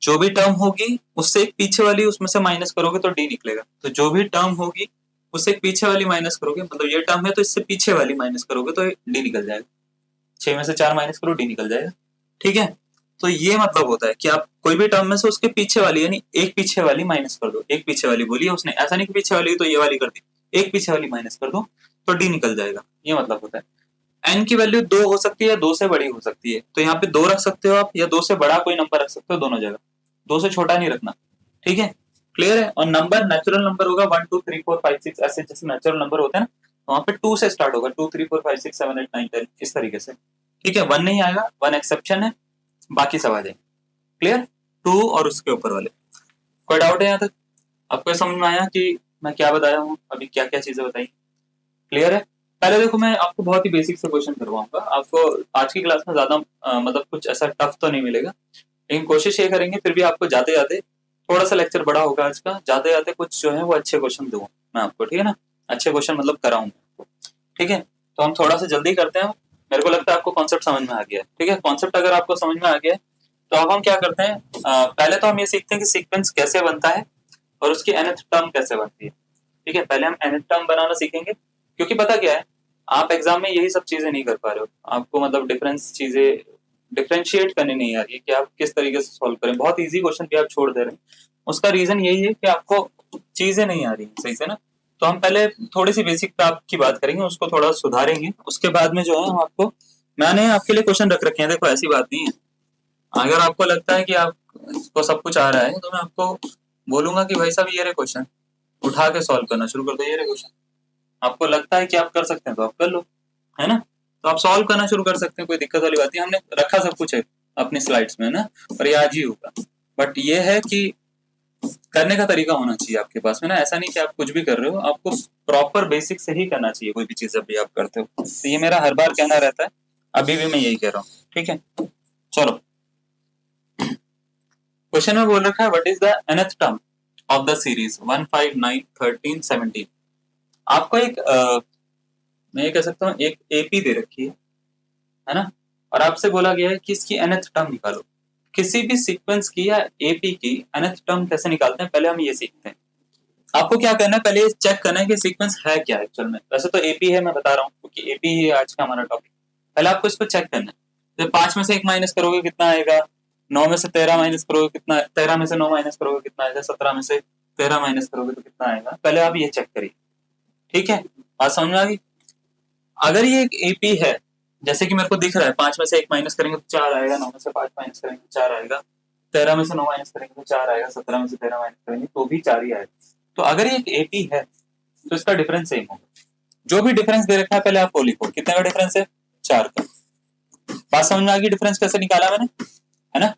जो भी टर्म होगी उससे एक पीछे वाली उसमें से माइनस करोगे तो डी निकलेगा। तो जो भी टर्म होगी उससे एक पीछे वाली माइनस करोगे, मतलब ये टर्म है तो इससे पीछे वाली माइनस करोगे तो डी निकल जाएगा। 6 में से 4 माइनस करो, डी निकल जाएगा, ठीक है। तो ये मतलब होता है कि आप कोई भी टर्म में से उसके पीछे वाली यानी एक पीछे वाली माइनस कर दो। एक पीछे वाली बोली है उसने, ऐसा नहीं कि पीछे वाली तो ये वाली कर दी, एक पीछे वाली माइनस कर दो तो डी निकल जाएगा, ये मतलब होता है। एन की वैल्यू 2 हो सकती है, 2 से बड़ी हो सकती है, तो यहाँ पे 2 रख सकते हो आप, या 2 से बड़ा कोई नंबर रख सकते हो, दोनों जगह 2 से छोटा नहीं रखना, ठीक है। क्लियर है? और नंबर नेचुरल नंबर होगा 1 2 3 4 5 6, ऐसे जैसे नेचुरल नंबर होते हैं ना, वहां पे 2 से स्टार्ट होगा, 2 3 4 5 6 7 8 9 10 इस तरीके से, ठीक है। 1 नहीं आएगा, 1 एक्सेप्शन है, बाकी सब आ जाएंगे। क्लियर? 2 और उसके ऊपर वाले। कोई डाउट है यहाँ तक? आपको समझ में आया कि मैं क्या बताया हूँ अभी, क्या क्या चीजें बताई? क्लियर है? पहले देखो मैं आपको बहुत ही बेसिक से क्वेश्चन करवाऊंगा, आपको आज की क्लास में ज्यादा मतलब कुछ ऐसा टफ तो नहीं मिलेगा, लेकिन कोशिश ये करेंगे फिर भी आपको जाते जाते, थोड़ा सा लेक्चर बड़ा होगा आज का, जाते जाते कुछ जो है वो अच्छे क्वेश्चन दूंगा मैं आपको, ठीक है ना। अच्छे क्वेश्चन मतलब कराऊंगा, ठीक है। तो हम थोड़ा सा जल्दी करते हैं, मेरे को लगता है आपको कॉन्सेप्ट समझ में आ गया है, ठीक है। कॉन्सेप्ट अगर आपको समझ में आ गया है तो अब हम क्या करते हैं, पहले तो हम ये सीखते हैं कि सीक्वेंस कैसे बनता है और उसकी nth टर्म कैसे बनती है, ठीक है। पहले हम nth टर्म बनाना सीखेंगे, क्योंकि पता क्या है, आप एग्जाम में यही सब चीजें नहीं कर पा रहे हो, आपको मतलब डिफरेंस चीजें डिफरेंशिएट करनी नहीं आ रही है कि आप किस तरीके से सॉल्व करें। बहुत इजी क्वेश्चन भी आप छोड़ दे रहे हैं, उसका रीजन यही है कि आपको चीजें नहीं आ रही सही से ना। तो हम पहले थोड़ी सी बेसिक टॉप की बात करेंगे, उसको थोड़ा सुधारेंगे, उसके बाद में जो है हम आपको, मैंने आपके लिए क्वेश्चन रख रखे हैं, देखो ऐसी बात नहीं है। अगर आपको लगता है कि आपको सब कुछ आ रहा है तो मैं आपको बोलूंगा कि भाई साहब ये रहे क्वेश्चन, उठा के सॉल्व करना शुरू कर दो, ये रहे क्वेश्चन। आपको लगता है कि आप कर सकते हैं तो आप कर लो, है ना। तो आप सॉल्व करना शुरू कर सकते हैं, कोई दिक्कत वाली बात नहीं। हमने रखा सब कुछ है अपनी स्लाइड्स में ना, और ये आज ही होगा। बट ये है कि करने का तरीका होना चाहिए आपके पास में ना, ऐसा नहीं कि आप कुछ भी कर रहे हो, आपको प्रॉपर बेसिक से ही करना चाहिए कोई भी चीज जब भी आप करते हो। तो ये मेरा हर बार कहना रहता है, अभी भी मैं यही कह रहा हूँ, ठीक है। चलो, क्वेश्चन में बोल रखा है what is the nth term of the series 1 5 9 13 17। आपको एक मैं ये कह सकता हूँ एक एपी दे रखी है ना, और आपसे बोला गया है कि इसकी nth टर्म निकालो। किसी भी सीक्वेंस की या एपी की nth टर्म कैसे निकालते हैं, पहले हम ये सीखते हैं। आपको क्या करना है, पहले चेक करना है कि सीक्वेंस है क्या एक्चुअल में। वैसे तो एपी है, मैं बता रहा हूँ क्योंकि एपी ही है आज का हमारा टॉपिक। पहले आपको इसको चेक करना है। जब 5 में से 1 माइनस करोगे कितना आएगा, 9 में से 13 माइनस करोगे कितना, 13 में से 9 माइनस करोगे कितना आएगा, 17 में से 13 माइनस करोगे तो कितना आएगा। पहले आप ये चेक करिए, ठीक है। बात समझ में आ गई? अगर ये एक एपी है, जैसे कि मेरे को दिख रहा है 5 में से 1 माइनस करेंगे तो 4 आएगा, 9 में से 5 माइनस करेंगे तो 4 आएगा, 13 में से 9 माइनस करेंगे तो 4 आएगा, 17 में से 13 माइनस करेंगे तो भी 4 ही आएगा। तो अगर ये एक एपी है तो इसका डिफरेंस सेम होगा। जो भी डिफरेंस दे रखा है पहले आप वो लिखो, कितने का डिफरेंस है, 4 का। बात समझ में आ गई डिफरेंस कैसे निकाला मैंने, है ना।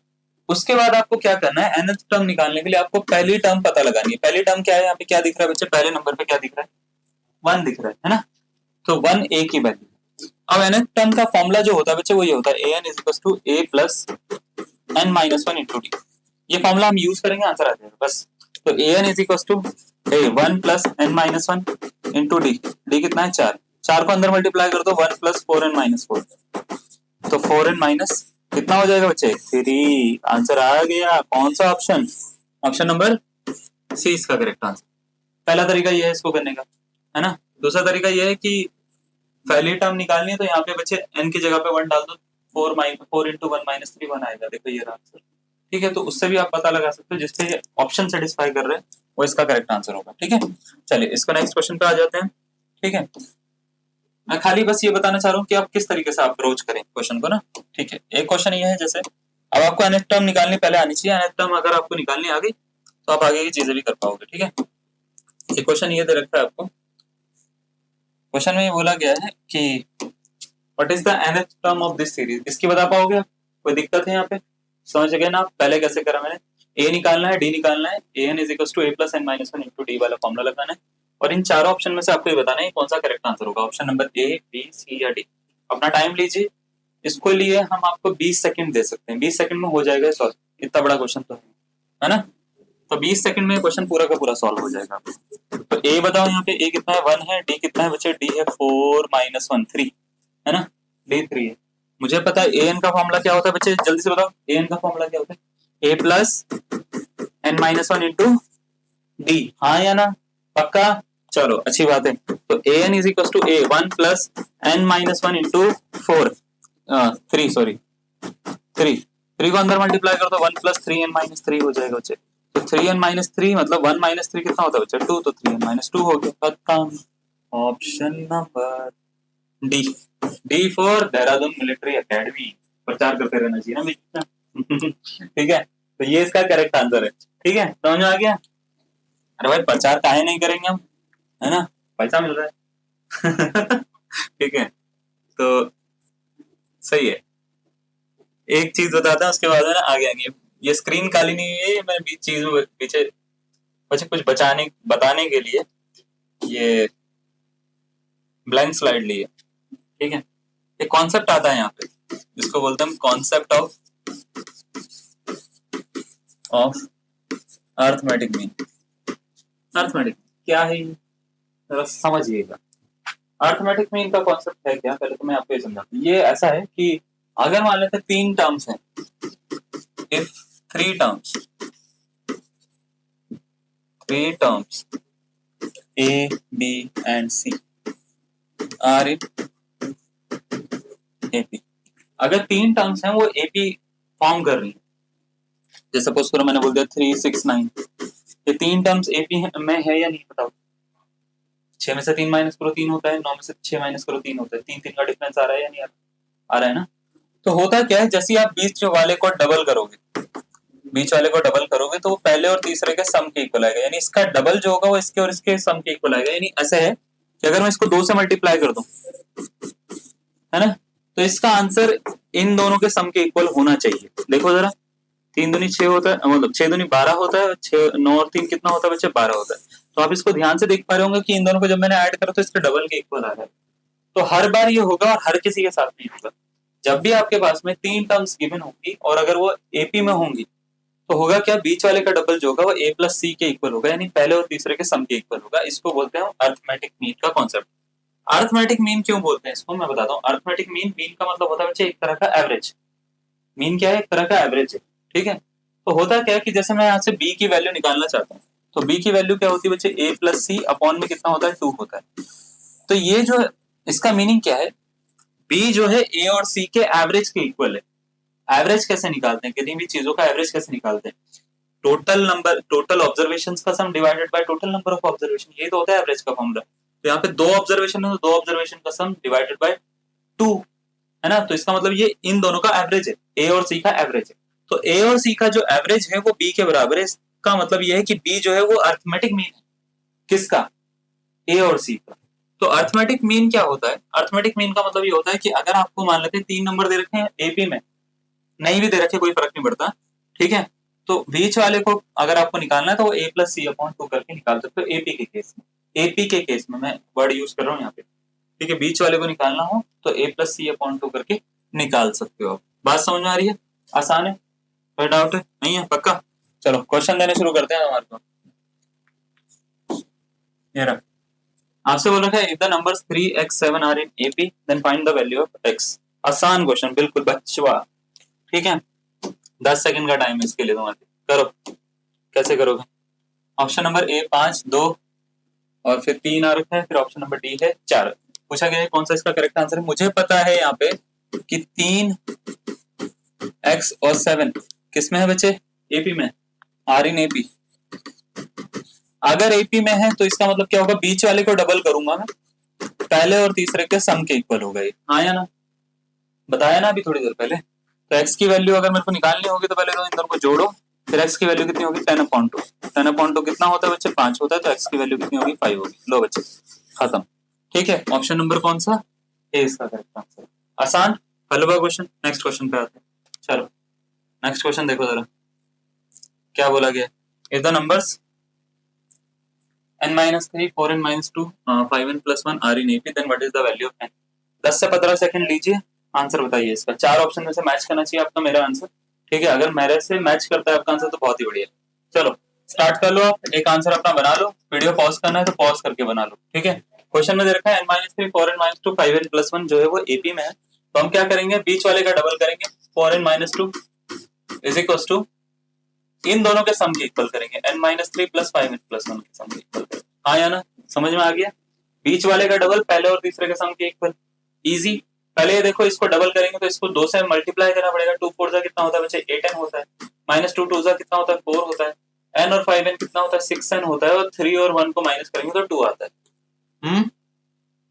उसके बाद आपको क्या करना है, nth टर्म निकालने के लिए आपको पहली टर्म पता लगानी है। पहली टर्म क्या है, यहाँ पे क्या दिख रहा है बच्चे, पहले नंबर पे क्या दिख रहा है, 1 दिख रहा है ना। तो 1 ए की वैल्यू। अब nth टर्म का फॉर्मूला जो होता है बच्चे वही होता है an is to a plus n minus one into D. ये फॉर्मूला हम यूज करेंगे, आंसर आ जाएगा बस। तो an is equal to A 1 plus n minus one into D. D कितना है, 4। 4 को अंदर मल्टीप्लाई कर दो, 1 प्लस 4n माइनस 4, तो 4n माइनस कितना हो जाएगा बच्चे, 3। आंसर आ गया। कौन सा ऑप्शन, ऑप्शन नंबर सी इसका करेक्ट आंसर। पहला तरीका ये है इसको करने का, है ना। दूसरा तरीका ये है कि पहली टर्म निकालनी है तो यहाँ पे बच्चे n की जगह पे 1 डाल दो, 4 इंटू 1 माइनस 3 1 आएगा। देखो ये आंसर, ठीक है, तो उससे भी आप पता लगा सकते हो जिसपे ऑप्शन सेटिस्फाई कर रहे हैं वो इसका करेक्ट आंसर होगा। ठीक है, चलिए इसको नेक्स्ट क्वेश्चन पे आ जाते हैं। ठीक है, मैं खाली बस ये बताना चाह रहा हूँ कि आप किस तरीके से अप्रोच करें क्वेश्चन को ना। ठीक है, एक क्वेश्चन ये है जैसे अब आपको nth टर्म निकालनी पहले आनी चाहिए, nth टर्म अगर आपको निकालनी आ गई तो आप आगे की चीजें भी कर पाओगे। ठीक है, एक क्वेश्चन ये दे रखा है आपको, क्वेश्चन में ये बोला गया है कि what is the nth term of this series, इसकी बता पाओगे आप? कोई दिक्कत है यहाँ पे? समझ गए ना? पहले कैसे करा मैंने, ए निकालना है, डी निकालना है, an is equal to a plus n minus one into D वाला फॉर्मूला लगाना है, और इन चारों ऑप्शन में से आपको ये बताना है कौन सा करेक्ट आंसर होगा, option number A, B, C या डी। अपना टाइम लीजिए, इसको लिए हम आपको 20 सेकंड दे सकते हैं, 20 सेकंड में हो जाएगा सॉल्व, इतना बड़ा क्वेश्चन तो है ना, तो 20 सेकंड में क्वेश्चन पूरा का पूरा सॉल्व हो जाएगा। तो ए बताओ यहाँ पे, ए कितना है 1 है, डी कितना है बच्चे, डी है 4 माइनस 1 3 है ना, डी 3 है। मुझे पता है ए एन का फॉर्मूला क्या होता है बच्चे, जल्दी से बताओ ए एन का फॉर्मूला क्या होता है, A plus N minus one into D, हाँ या ना, पक्का, चलो अच्छी बात है। तो A N is equal to A 1 plus N minus one into 4 3 sorry 3 को अंदर मल्टीप्लाई कर दो 1 प्लस 3 एन माइनस 3 हो जाएगा बच्चे, तो 3n माइनस 3 मतलब 1 माइनस 3 कितना होता है बच्चा 2, तो 3n माइनस 2 हो गया खत्म। Option number D, D for Dehradun military academy, प्रचार करते रहना चाहिए ना बीच में। ठीक है, तो ये इसका करेक्ट आंसर है। ठीक है, समझ में आ गया? अरे भाई प्रचार काहे नहीं करेंगे हम, है ना, पैसा मिल रहा है। ठीक है, तो सही है। एक चीज बताता हूँ उसके बाद है ना आगे आगे, ये स्क्रीन काली नहीं हुई है, मैंने बीच चीज में पीछे कुछ बताने के लिए ये ब्लैंक स्लाइड ली है। ठीक है, एक कॉन्सेप्ट आता है यहाँ पे जिसको बोलते हैं concept of arithmetic mean. Arithmetic क्या है जरा समझिएगा। अर्थमेटिक मीन का कॉन्सेप्ट है क्या, पहले तो मैं आपको ये समझाता हूँ। ये ऐसा है कि अगर मान लेते 3 टर्म्स हैं, if 3 terms A, B and C are in AP, अगर 3 टर्म्स हैं वो AP फॉर्म कर रही है, जैसे सपोज करो मैंने बोल दिया 3 6 9, ये 3 टर्म्स AP में है या नहीं बताओ? 6 में से 3 माइनस करो 3 होता है, 9 में से 6 माइनस करो 3 होता है, 3 का डिफरेंस आ रहा है या नहीं आ रहा है ना? तो होता क्या है, जैसे आप बीच वाले को डबल करोगे तो वो पहले और तीसरे के सम के इक्वल आएगा, यानी इसका डबल जो होगा वो इसके और इसके सम के इक्वल आएगा। यानी ऐसे है कि अगर मैं इसको 2 से मल्टीप्लाई कर दूं, है ना, तो इसका आंसर इन दोनों के सम के इक्वल होना चाहिए। देखो जरा, 3 दूनी 6 होता है, मतलब 6 दूनी 12 होता है, 6 9 और 3 कितना होता है बच्चे 12 होता है। तो आप इसको ध्यान से देख पा रहे होंगे कि इन दोनों को जब मैंने ऐड करा तो इसके डबल के इक्वल आ रहा है। तो हर बार ये होगा और हर किसी के साथ नहीं होगा। जब भी आपके पास में 3 टर्म्स गिवन होंगी और अगर वो एपी में होंगी तो होगा क्या, बीच वाले का डबल जो होगा वो a प्लस सी के इक्वल होगा, यानी पहले और तीसरे के सम के इक्वल होगा। इसको बोलते हैं अर्थमेटिक मीन का कॉन्सेप्ट। अर्थमेटिक मीन क्यों बोलते हैं इसको मैं बताता हूँ। अर्थमेटिक मीन का मतलब होता है बच्चे एक तरह का एवरेज। मीन क्या है, एक तरह का एवरेज है। ठीक है, तो होता क्या है कि जैसे मैं यहाँ से b की वैल्यू निकालना चाहता हूँ, तो b की वैल्यू क्या होती है बच्चे, a प्लस सी अपॉन में कितना होता है 2 होता है। तो ये जो इसका मीनिंग क्या है, b जो है a और c के एवरेज के इक्वल है। एवरेज कैसे निकालते हैं, किसी भी चीजों का एवरेज कैसे निकालते हैं, टोटल ऑब्जर्वेशंस का सम divided by total number of observation, ये तो होता है एवरेज का फॉर्मूला। तो यहाँ पे 2 ऑब्जर्वेशन है तो 2 ऑब्जर्वेशन का सम डिवाइडेड बाय 2, है ना, तो इसका मतलब ये इन दोनों का एवरेज है, ए और सी का एवरेज है। तो ए और सी का जो एवरेज है वो बी के बराबर है। इसका मतलब ये है कि बी जो है वो अर्थमेटिक मीन है, किसका, ए और सी का। तो अर्थमेटिक मीन क्या होता है, अर्थमेटिक मीन का मतलब ये होता है कि अगर आपको मान लेते हैं 3 नंबर दे रखे हैं एपी में, नहीं भी दे रखे कोई फर्क नहीं पड़ता, ठीक है, तो बीच वाले को अगर आपको निकालना है तो वो a प्लस सी अपॉन 2 करके निकाल सकते हो एपी के केस में। एपी के केस में मैं वर्ड यूज कर रहा हूँ यहाँ पे, ठीक है, बीच वाले को निकालना हो तो a प्लस सी अपॉन 2 करके निकाल सकते हो। बात समझ में आ रही है, आसान है, कोई डाउट है नहीं है, पक्का? चलो क्वेश्चन देने शुरू करते हैं हमारे को। ये रहा, आपसे बोल रखा है if the numbers 3x 7 are in AP then find the value of x। आसान क्वेश्चन बिल्कुल बच्चवा, ठीक है, 10 सेकंड का टाइम है इसके लिए तुम्हारे, करो। कैसे करोगे, ऑप्शन नंबर ए 5 2 और फिर 3 आ रखा है, फिर ऑप्शन नंबर डी है 4। पूछा गया है कौन सा इसका करेक्ट आंसर है। मुझे पता है यहाँ पे कि 3x और 7 किसमें है बच्चे? एपी में। Are in AP. अगर एपी में है तो इसका मतलब क्या होगा? बीच वाले को डबल करूंगा मैं, पहले और तीसरे के सम के इक्वल होगा ये। हाँ या ना? बताया ना अभी थोड़ी देर पहले। तो x की वैल्यू अगर मेरे को निकालनी होगी तो पहले तो इन दोनों को जोड़ो, फिर x की वैल्यू कितनी होगी? 10/2। 10/2 कितना होता है बच्चे? 5 होता है, तो x की वैल्यू कितनी होगी? 5 होगी। लो बच्चे खत्म। ठीक है, ऑप्शन नंबर कौन सा? ए इसका करेक्ट आंसर। आसान हलवा क्वेश्चन। नेक्स्ट क्वेश्चन पे आते हैं। चलो नेक्स्ट क्वेश्चन देखो जरा क्या बोला गया। If the numbers n-3 4n-2 5n+1 are in AP then what is the value of n। 10 से 15 सेकंड लीजिए, आंसर बताइए इसका। 4 ऑप्शन में से मैच करना चाहिए आपका मेरा आंसर। ठीक है, अगर मेरे से मैच करता है आपका आंसर तो बहुत ही बढ़िया। चलो स्टार्ट कर लो आप, एक आंसर अपना बना लो। वीडियो पॉज करना है तो पॉज करके बना लो। ठीक है, क्वेश्चन में दे रखा है n-3 4n-2 5n+1 जो है वो एपी में है, तो हम क्या करेंगे? बीच वाले का डबल करेंगे। 4n-2 इज इक्वल टू इन दोनों के सम के इक्वल करेंगे, n-3 + 5n+1 के सम के इक्वल करेंगे। हाँ या ना? समझ में आ गया? बीच वाले का डबल, पहले और तीसरे के सम के इक्वल। इजी। पहले ये देखो, इसको डबल करेंगे तो इसको 2 से मल्टीप्लाई करना पड़ेगा। 2 4 जा कितना होता है बच्चे? 8n होता है। -2 2 जा कितना होता है? 4 होता है। n और 5n कितना होता है? 6n होता है। और 3 और 1 को माइनस करेंगे तो 2 आता है।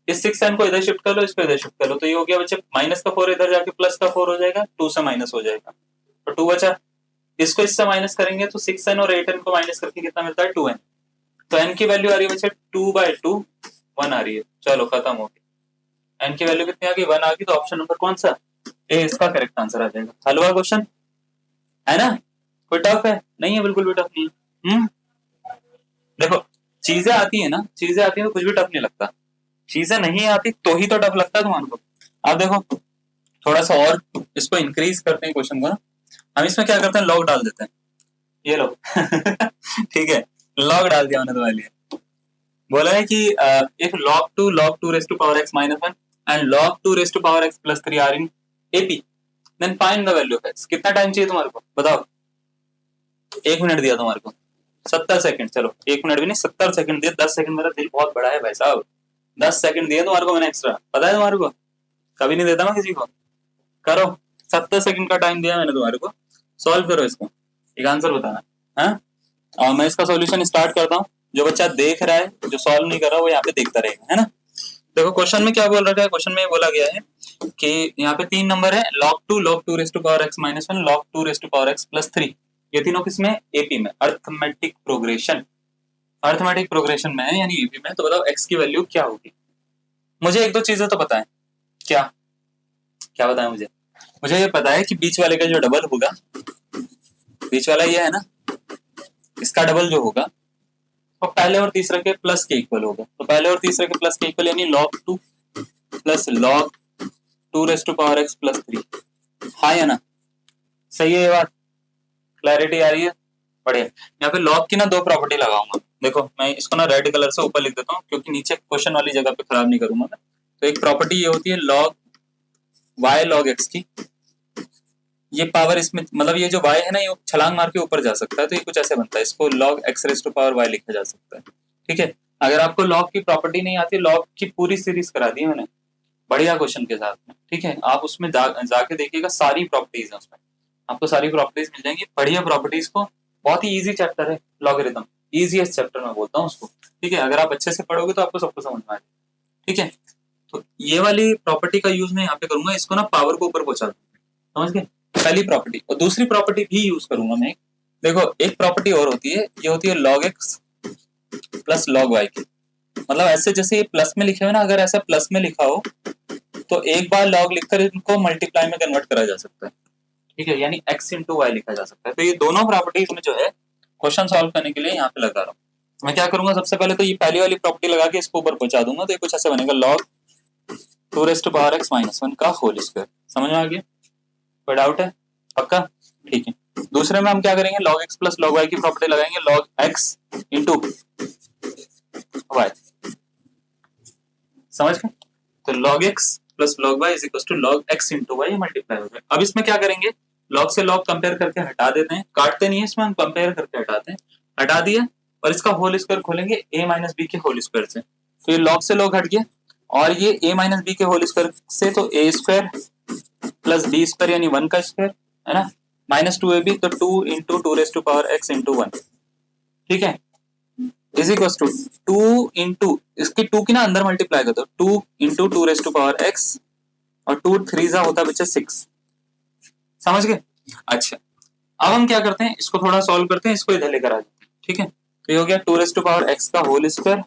इस 6n को इधर शिफ्ट कर लो, इसको इधर शिफ्ट कर लो, तो ये हो गया बच्चे माइनस का 4 इधर जाके प्लस का 4 हो जाएगा, 2 से माइनस हो जाएगा तो 2 बचा। इसको इससे माइनस करेंगे तो 6n और 8n को माइनस करके कितना मिलता है? 2n। तो n की वैल्यू आ रही है बच्चे 2/2 1 आ रही है। चलो खत्म हो गया। n की वैल्यू कितनी आ गई? 1 आ गई। तो ऑप्शन नंबर कौन सा? ए इसका करेक्ट आंसर आ जाएगा। हलवा क्वेश्चन है ना? कोई टफ है? नहीं है, बिल्कुल भी टफ नहीं है। देखो चीजें आती है ना, चीजें आती है तो कुछ भी टफ नहीं लगता। चीजें नहीं आती तो ही तो टफ लगता है तुम्हारे को। अब देखो थोड़ा सा और इसको इंक्रीज करते हैं क्वेश्चन को ना। हम इसमें क्या करते हैं? लॉग डाल देते हैं। ये लो ठीक है, लॉग डाल दिया मैंने तुम्हारे लिए। बोला है कि if log 2 raised to power x minus 1 and log 2 raised to power x plus 3 are in AP then find the value of x। कितना टाइम चाहिए तुम्हारे को बताओ? 1 मिनट दिया तुम्हारे को, 70 सेकंड। चलो 1 मिनट भी नहीं, 70 सेकंड दिए। 10 सेकंड मेरा दिल बहुत बड़ा है भाई साहब। 10 सेकंड दिए तुम्हारे को मैंने एक्स्ट्रा, पता है तुम्हारे को? कभी नहीं देता मैं किसी को। करो, 70 सेकंड का टाइम दिया मैंने तुम्हारे को, सॉल्व करो इसको, एक आंसर बताना। हाँ, और मैं इसका सॉल्यूशन स्टार्ट करता हूँ। जो बच्चा देख रहा है, जो सॉल्व नहीं कर रहा वो यहाँ पे देखता रहेगा, है ना? देखो क्वेश्चन में क्या बोल रखा है। क्वेश्चन में बोला गया है कि यहाँ पे 3 नंबर है, log 2 raised to power x minus 1 log 2 raised to power x plus 3। ये तीनों किसमें? एपी में, अर्थमेटिक प्रोग्रेशन। अर्थमेटिक प्रोग्रेशन में है यानी एपी में। तो बताओ x की वैल्यू क्या होगी? मुझे एक दो चीजें तो बताएं। क्या क्या बताएं मुझे? मुझे ये पता है कि बीच वाले का जो डबल होगा, बीच वाला ये है ना, इसका डबल जो होगा तो पहले और तीसरे के प्लस के इक्वल होगा। तो पहले और तीसरे के प्लस के इक्वल यानी log 2 plus log 2 raised to power x plus 3। हाँ या ना? सही है ये बात? क्लैरिटी आ रही है? बढ़िया। यहाँ पे log की ना 2 प्रॉपर्टी लगाऊंगा। देखो मैं इसको ना रेड कलर से ऊपर लिख देता हूँ क्योंकि नीचे क्वेश्चन वाली जगह पे खराब नहीं करूंगा मैं। तो एक प्रॉपर्टी ये होती है log y log x की। ये पावर इसमें मतलब ये जो y है ना, ये छलांग मार के ऊपर जा सकता है, तो ये कुछ ऐसे बनता है। इसको log x raised to power y लिखा जा सकता है। ठीक है, अगर आपको log की प्रॉपर्टी नहीं आती, log की पूरी सीरीज करा दी है मैंने बढ़िया क्वेश्चन के साथ में। ठीक है, आप उसमें जाके देखिएगा, सारी प्रॉपर्टीज है उसमें, आपको सारी प्रॉपर्टीज मिल जाएंगी। बढ़िया प्रॉपर्टीज को, बहुत ही इजी चैप्टर है लॉगरिथम, इजीएस्ट चैप्टर मैं बोलता हूँ उसको। ठीक है, अगर आप अच्छे से पढ़ोगे तो आपको सबको समझ में आ जाएगा। ठीक है, तो ये वाली प्रॉपर्टी का यूज मैं यहाँ पे करूंगा, इसको ना पावर को ऊपर पहुंचा दूंगा, समझ गए? पहली प्रॉपर्टी। और दूसरी प्रॉपर्टी भी यूज करूंगा मैं। देखो एक प्रॉपर्टी और होती है, ये होती है log x plus log y की। मतलब ऐसे जैसे ये प्लस में लिखे हुए ना, अगर ऐसा प्लस में लिखा हो तो एक बार log लिखकर इनको मल्टीप्लाई में कन्वर्ट करा जा सकता है। ठीक है, यानी x इंटू वाई लिखा जा सकता है। तो ये दोनों प्रॉपर्टीज में जो है क्वेश्चन सॉल्व करने के लिए यहाँ पे लगा रहा हूँ। मैं क्या करूंगा, सबसे पहले तो ये पहली वाली प्रॉपर्टी लगा के इसको ऊपर पहुंचा दूंगा, तो ये कुछ ऐसा बनेगा log 2 raised to power x minus 1 का होल स्क्वायर। समझ में आ गया? कोई डाउट है? पक्का? ठीक है, दूसरे में हम क्या करेंगे, log x plus log y की प्रॉपर्टी लगाएंगे, log x इंटू y। समझ गए? तो log x plus log y is equal to log x into y multiply हो गया। अब इसमें क्या करेंगे, log से log कंपेयर करके हटा देते हैं, काटते नहीं है इसमें, हम कंपेयर करके हटाते हैं। हटा दिया और इसका होल स्क्वायर खोलेंगे a माइनस बी के होल स्क्वायर से। तो ये log से log हट गया और ये a माइनस बी के होल स्क्वायर से, तो a square plus B square यानी 1 का स्क्वायर, है ना? -2ab, तो 2 इंटू 2 इंटू 1, ठीक है, इज इक्वल टू 2 इंटू इसकी 2 की ना अंदर मल्टीप्लाई कर दो, 2 इंटू 2 और 2 3 होता है बच्चे 6, समझ गए। अच्छा, अब हम क्या करते हैं, इसको थोड़ा सॉल्व करते हैं, इसको इधर लेकर आ जाते हैं, ठीक है। तो ये हो गया 2 का whole square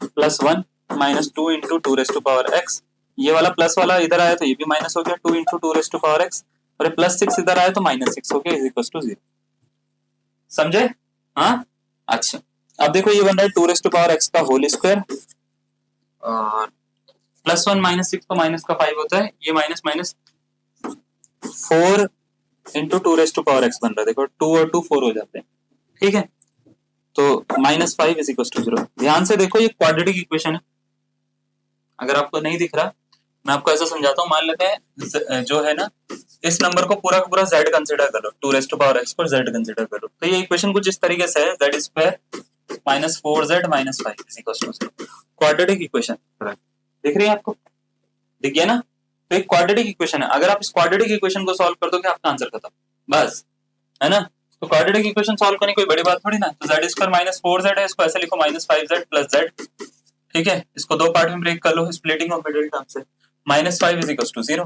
plus 1 minus 2 into 2 ये वाला प्लस वाला इधर आया तो ये भी माइनस हो गया 2 इंटू 2 और प्लस 6 इधर आया तो -6 हो गया, इज इक्वल टू 0, समझे। हाँ, अच्छा, अब देखो ये बन रहा है 2 का होल स्क्वायर और प्लस 1 -6 तो माइनस का 5 होता है, ये माइनस माइनस 4 इंटू 2 बन रहा है, देखो 2 और 2 4 हो जाते हैं, ठीक है। तो -5 इज इक्वल टू 0। ध्यान से देखो ये क्वाड्रेटिक इक्वेशन है, अगर आपको नहीं दिख रहा मैं आपको ऐसा समझाता हूँ, मान लेते हैं जो है ना इस नंबर को पूरा का पूरा z कंसीडर कर लो, 2 पर z कंसीडर करो, तो ये इक्वेशन कुछ इस तरीके से है, z square -4z -5 is equal to 0, quadratic equation दिख रही है आपको, दिख गया ना। तो एक क्वाड्रेटिक इक्वेशन है, अगर आप इस क्वाड्रेटिक इक्वेशन को सॉल्व कर दोगे आपका आंसर खत्म, बस, है ना। तो क्वाड्रेटिक इक्वेशन सॉल्व करनी कोई बड़ी बात थोड़ी ना, तो z स्क्वायर -4z है, इसको ऐसे लिखो -5z प्लस z, ठीक है, इसको दो पार्ट में ब्रेक कर लो स्प्लिटिंग ऑफ मिडिल टर्म से, -5 इज इक्वल टू 0,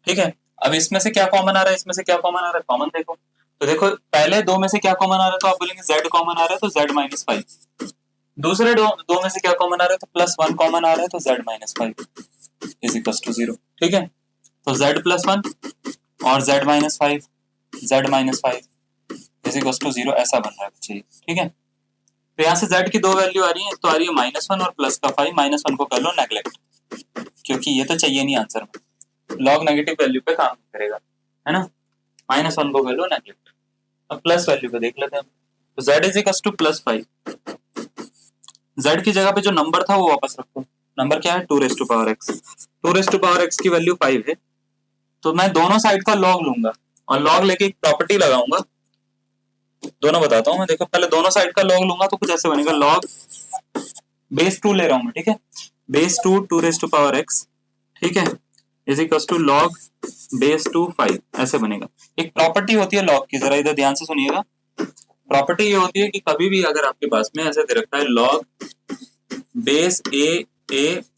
ठीक है। अब इसमें से क्या कॉमन आ रहा है, इसमें से क्या कॉमन आ रहा है, कॉमन देखो, तो देखो पहले दो में से क्या कॉमन आ रहा है, तो आप बोलेंगे z कॉमन आ रहा है तो z -5, दूसरे दो में से क्या कॉमन आ रहा है, तो +1 कॉमन आ रहा है तो z -5 इज इक्वल टू 0, ठीक है। तो z +1 और z -5 इज इक्वल टू 0 ऐसा बन रहा है बच्चे, ठीक है। तो यहाँ से z की दो वैल्यू आ रही है, तो आ रही है -1 और प्लस का 5, -1 को कर लो नेगलेक्ट, क्योंकि ये तो चाहिए नहीं आंसर में, लॉग नेगेटिव वैल्यू पे काम करेगा, है ना। -1 को कर लो नेगलेक्ट, अब प्लस वैल्यू को देख लेते हैं, तो z is equal to +5, z की जगह पे जो नंबर था वो वापस रखो, नंबर क्या है 2 की वैल्यू 5 है, तो मैं दोनों साइड का लॉग लूंगा और लॉग लेके एक प्रॉपर्टी लगाऊंगा, दोनों बताता हूँ मैं, देखो पहले दोनों साइड का लॉग लूंगा तो कुछ ऐसे बनेगा, लॉग बेस 2 ले रहा हूँ मैं, ठीक है, बेस 2 ठीक है, is equal to log base 5 ऐसे बनेगा। एक प्रॉपर्टी होती है लॉग की, जरा इधर ध्यान से सुनिएगा, प्रॉपर्टी ये होती है कि कभी भी अगर आपके पास में ऐसे दे रखा है लॉग बेस ए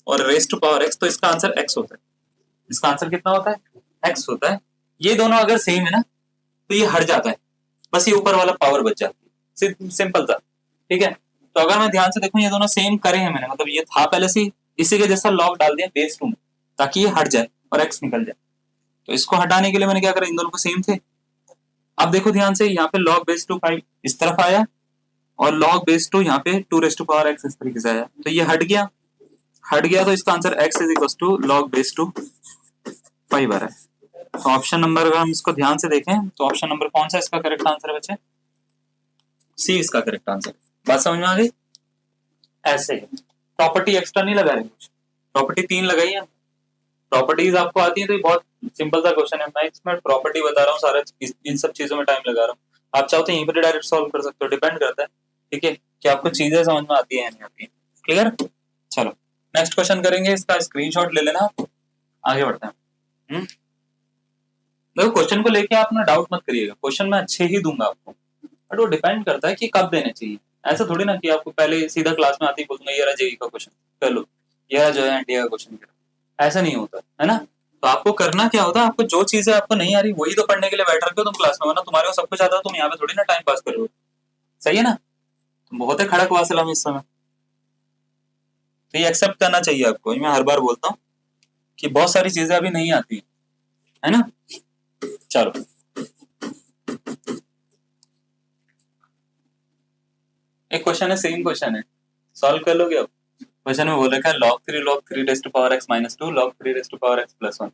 और रेस टू पावर x, तो इसका आंसर x होता है, इसका आंसर कितना होता है, x होता है। ये दोनों अगर सेम है ना तो ये हट जाता है, बस ये ऊपर वाला पावर बच जाती है, सिंपल था, ठीक है। तो अगर मैं ध्यान से देखूं ये दोनों सेम करे हैं मैंने, मतलब ये था पहले से, इसी के जैसा लॉग डाल दिया बेस 2 में ताकि ये हट जाए और x निकल जाए, तो इसको हटाने के लिए मैंने क्या करा, इन दोनों को सेम थे। अब देखो ध्यान से, यहाँ पे log बेस 5 इस तरफ आया और log बेस 2 यहाँ पे 2 रेज़ टू पावर x इस तरीके से आया, तो ये हट गया, तो इसका answer x is equal to log base 2 5 आ रहा है। तो ऑप्शन नंबर अगर हम इसको ध्यान से देखें तो ऑप्शन नंबर कौन सा इसका करेक्ट आंसर है बच्चे, सी इसका करेक्ट आंसर। बात समझ में आ गई, ऐसे प्रॉपर्टी एक्स्ट्रा नहीं लगा रहे, कुछ प्रॉपर्टी 3 लगाई है, प्रॉपर्टीज आपको आती है तो ये बहुत सिंपल सा क्वेश्चन है, मैं इसमें प्रॉपर्टी बता रहा हूँ, सारा इन सब चीजों में टाइम लगा रहा हूँ, आप चाहो तो यहीं पर डायरेक्ट सॉल्व कर सकते हो, डिपेंड करता है, ठीक है, कि आपको चीजें समझ में आती है या नहीं आती है, क्लियर। चलो नेक्स्ट क्वेश्चन करेंगे, इसका स्क्रीनशॉट ले लेना, आगे बढ़ते हैं। देखो क्वेश्चन को लेके आप ना डाउट मत करिएगा, क्वेश्चन मैं अच्छे ही दूंगा आपको, बट वो डिपेंड करता है कि कब देने चाहिए, ऐसा थोड़ी ना कि आपको पहले सीधा क्लास में आती बोलूंगा ये रहा जेईई का क्वेश्चन कर लो, ये जो है एनटीए का क्वेश्चन, ऐसा नहीं होता है ना। तो आपको करना क्या होता है, आपको जो चीजें आपको नहीं आ रही वही तो पढ़ने के लिए बैठ रखे हो तुम क्लास में, वरना तुम्हारे को सब कुछ आता है, तुम यहाँ पे थोड़ी ना टाइम पास कर रहे हो, सही है ना। तुम बहुत है खड़क वासला में इस समय, तो ये एक्सेप्ट करना चाहिए आपको, मैं हर बार बोलता हूँ कि बहुत सारी चीजें अभी नहीं आती है ना। चलो एक क्वेश्चन है, सेम क्वेश्चन है, सॉल्व कर लोगे अब। क्वेश्चन में बोल रखा है log 3 raise to power x minus 2 log 3 raise to power x plus 1,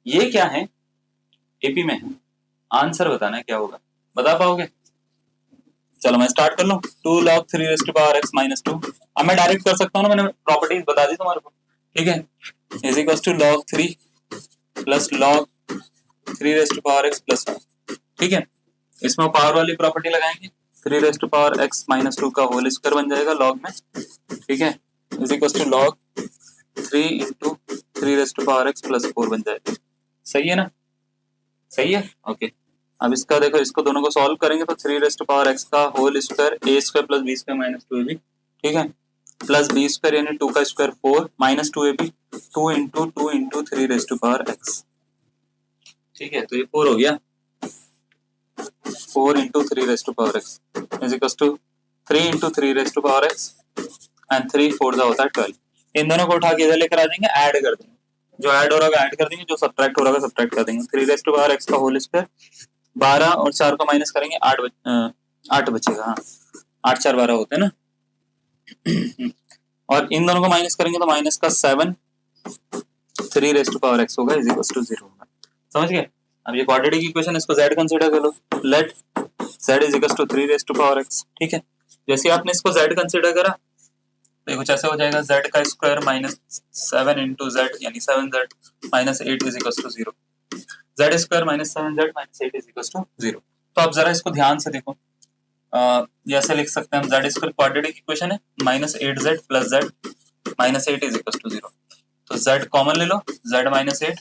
ये क्या है, एपी में है, आंसर बताना है क्या होगा, बता पाओगे। चलो मैं स्टार्ट कर लूं, 2 log 3 raise to power x minus 2, अब मैं डायरेक्ट कर सकता हूँ ना, मैंने प्रॉपर्टीज बता दी तुम्हारे को, ठीक है, is equal to log 3 plus log 3 raise to power x plus 1, ठीक है। इसमें पावर वाली प्रॉपर्टी लगाएंगे, 3 raise to power x minus 2 का होल स्क्वायर बन जाएगा लॉग में, ठीक है, is equal to log 3 into 3 raise to power x plus 4 बन जाएगा, सही है ना, सही है, ओके। अब इसका देखो, इसको दोनों को सॉल्व करेंगे तो 3 रेस्ट पावर x का whole square a square plus b square minus 2ab, ठीक है, प्लस b स्क्वायर यानी 2 का square 4 minus 2ab, 2 into 2 into 3 raised power x, ठीक है, तो ये 4 हो गया, 4 into 3 raised power x is equal to 3 into 3 raised power x and 3 4 होता है 12। इन दोनों को उठा के इधर लेकर आ जाएंगे, ऐड कर देंगे, जो ऐड हो रहा है ऐड कर देंगे, जो सब्ट्रैक्ट हो रहा है सब्ट्रैक्ट कर देंगे। 3 रेस्ट पावर x का होल स्क्वायर, 12 और 4 को माइनस करेंगे 8 बचेगा, हाँ 8 4 12 होते हैं ना और इन दोनों को माइनस करेंगे तो माइनस का 7 3 रेस्ट पावर x होगा इज इक्वल टू 0 होगा। समझ गए? अब ये क्वाड्रेटिक इक्वेशन, इसको z कंसीडर कर लो, let z is equal to 3 raised power x, ठीक है। जैसे आपने इसको z कंसीडर करा तो कुछ ऐसा हो जाएगा, z का स्क्वायर माइनस 7 इंटू z यानी 7z minus 8 is equal to 0, z square minus 7z minus 8 is equal to 0। तो आप जरा इसको ध्यान से देखो, ये ऐसे लिख सकते हैं हम, z स्क्वायर क्वाड्रेटिक इक्वेशन है, minus 8z plus z minus 8 is equal to 0। तो z कॉमन ले लो, z माइनस 8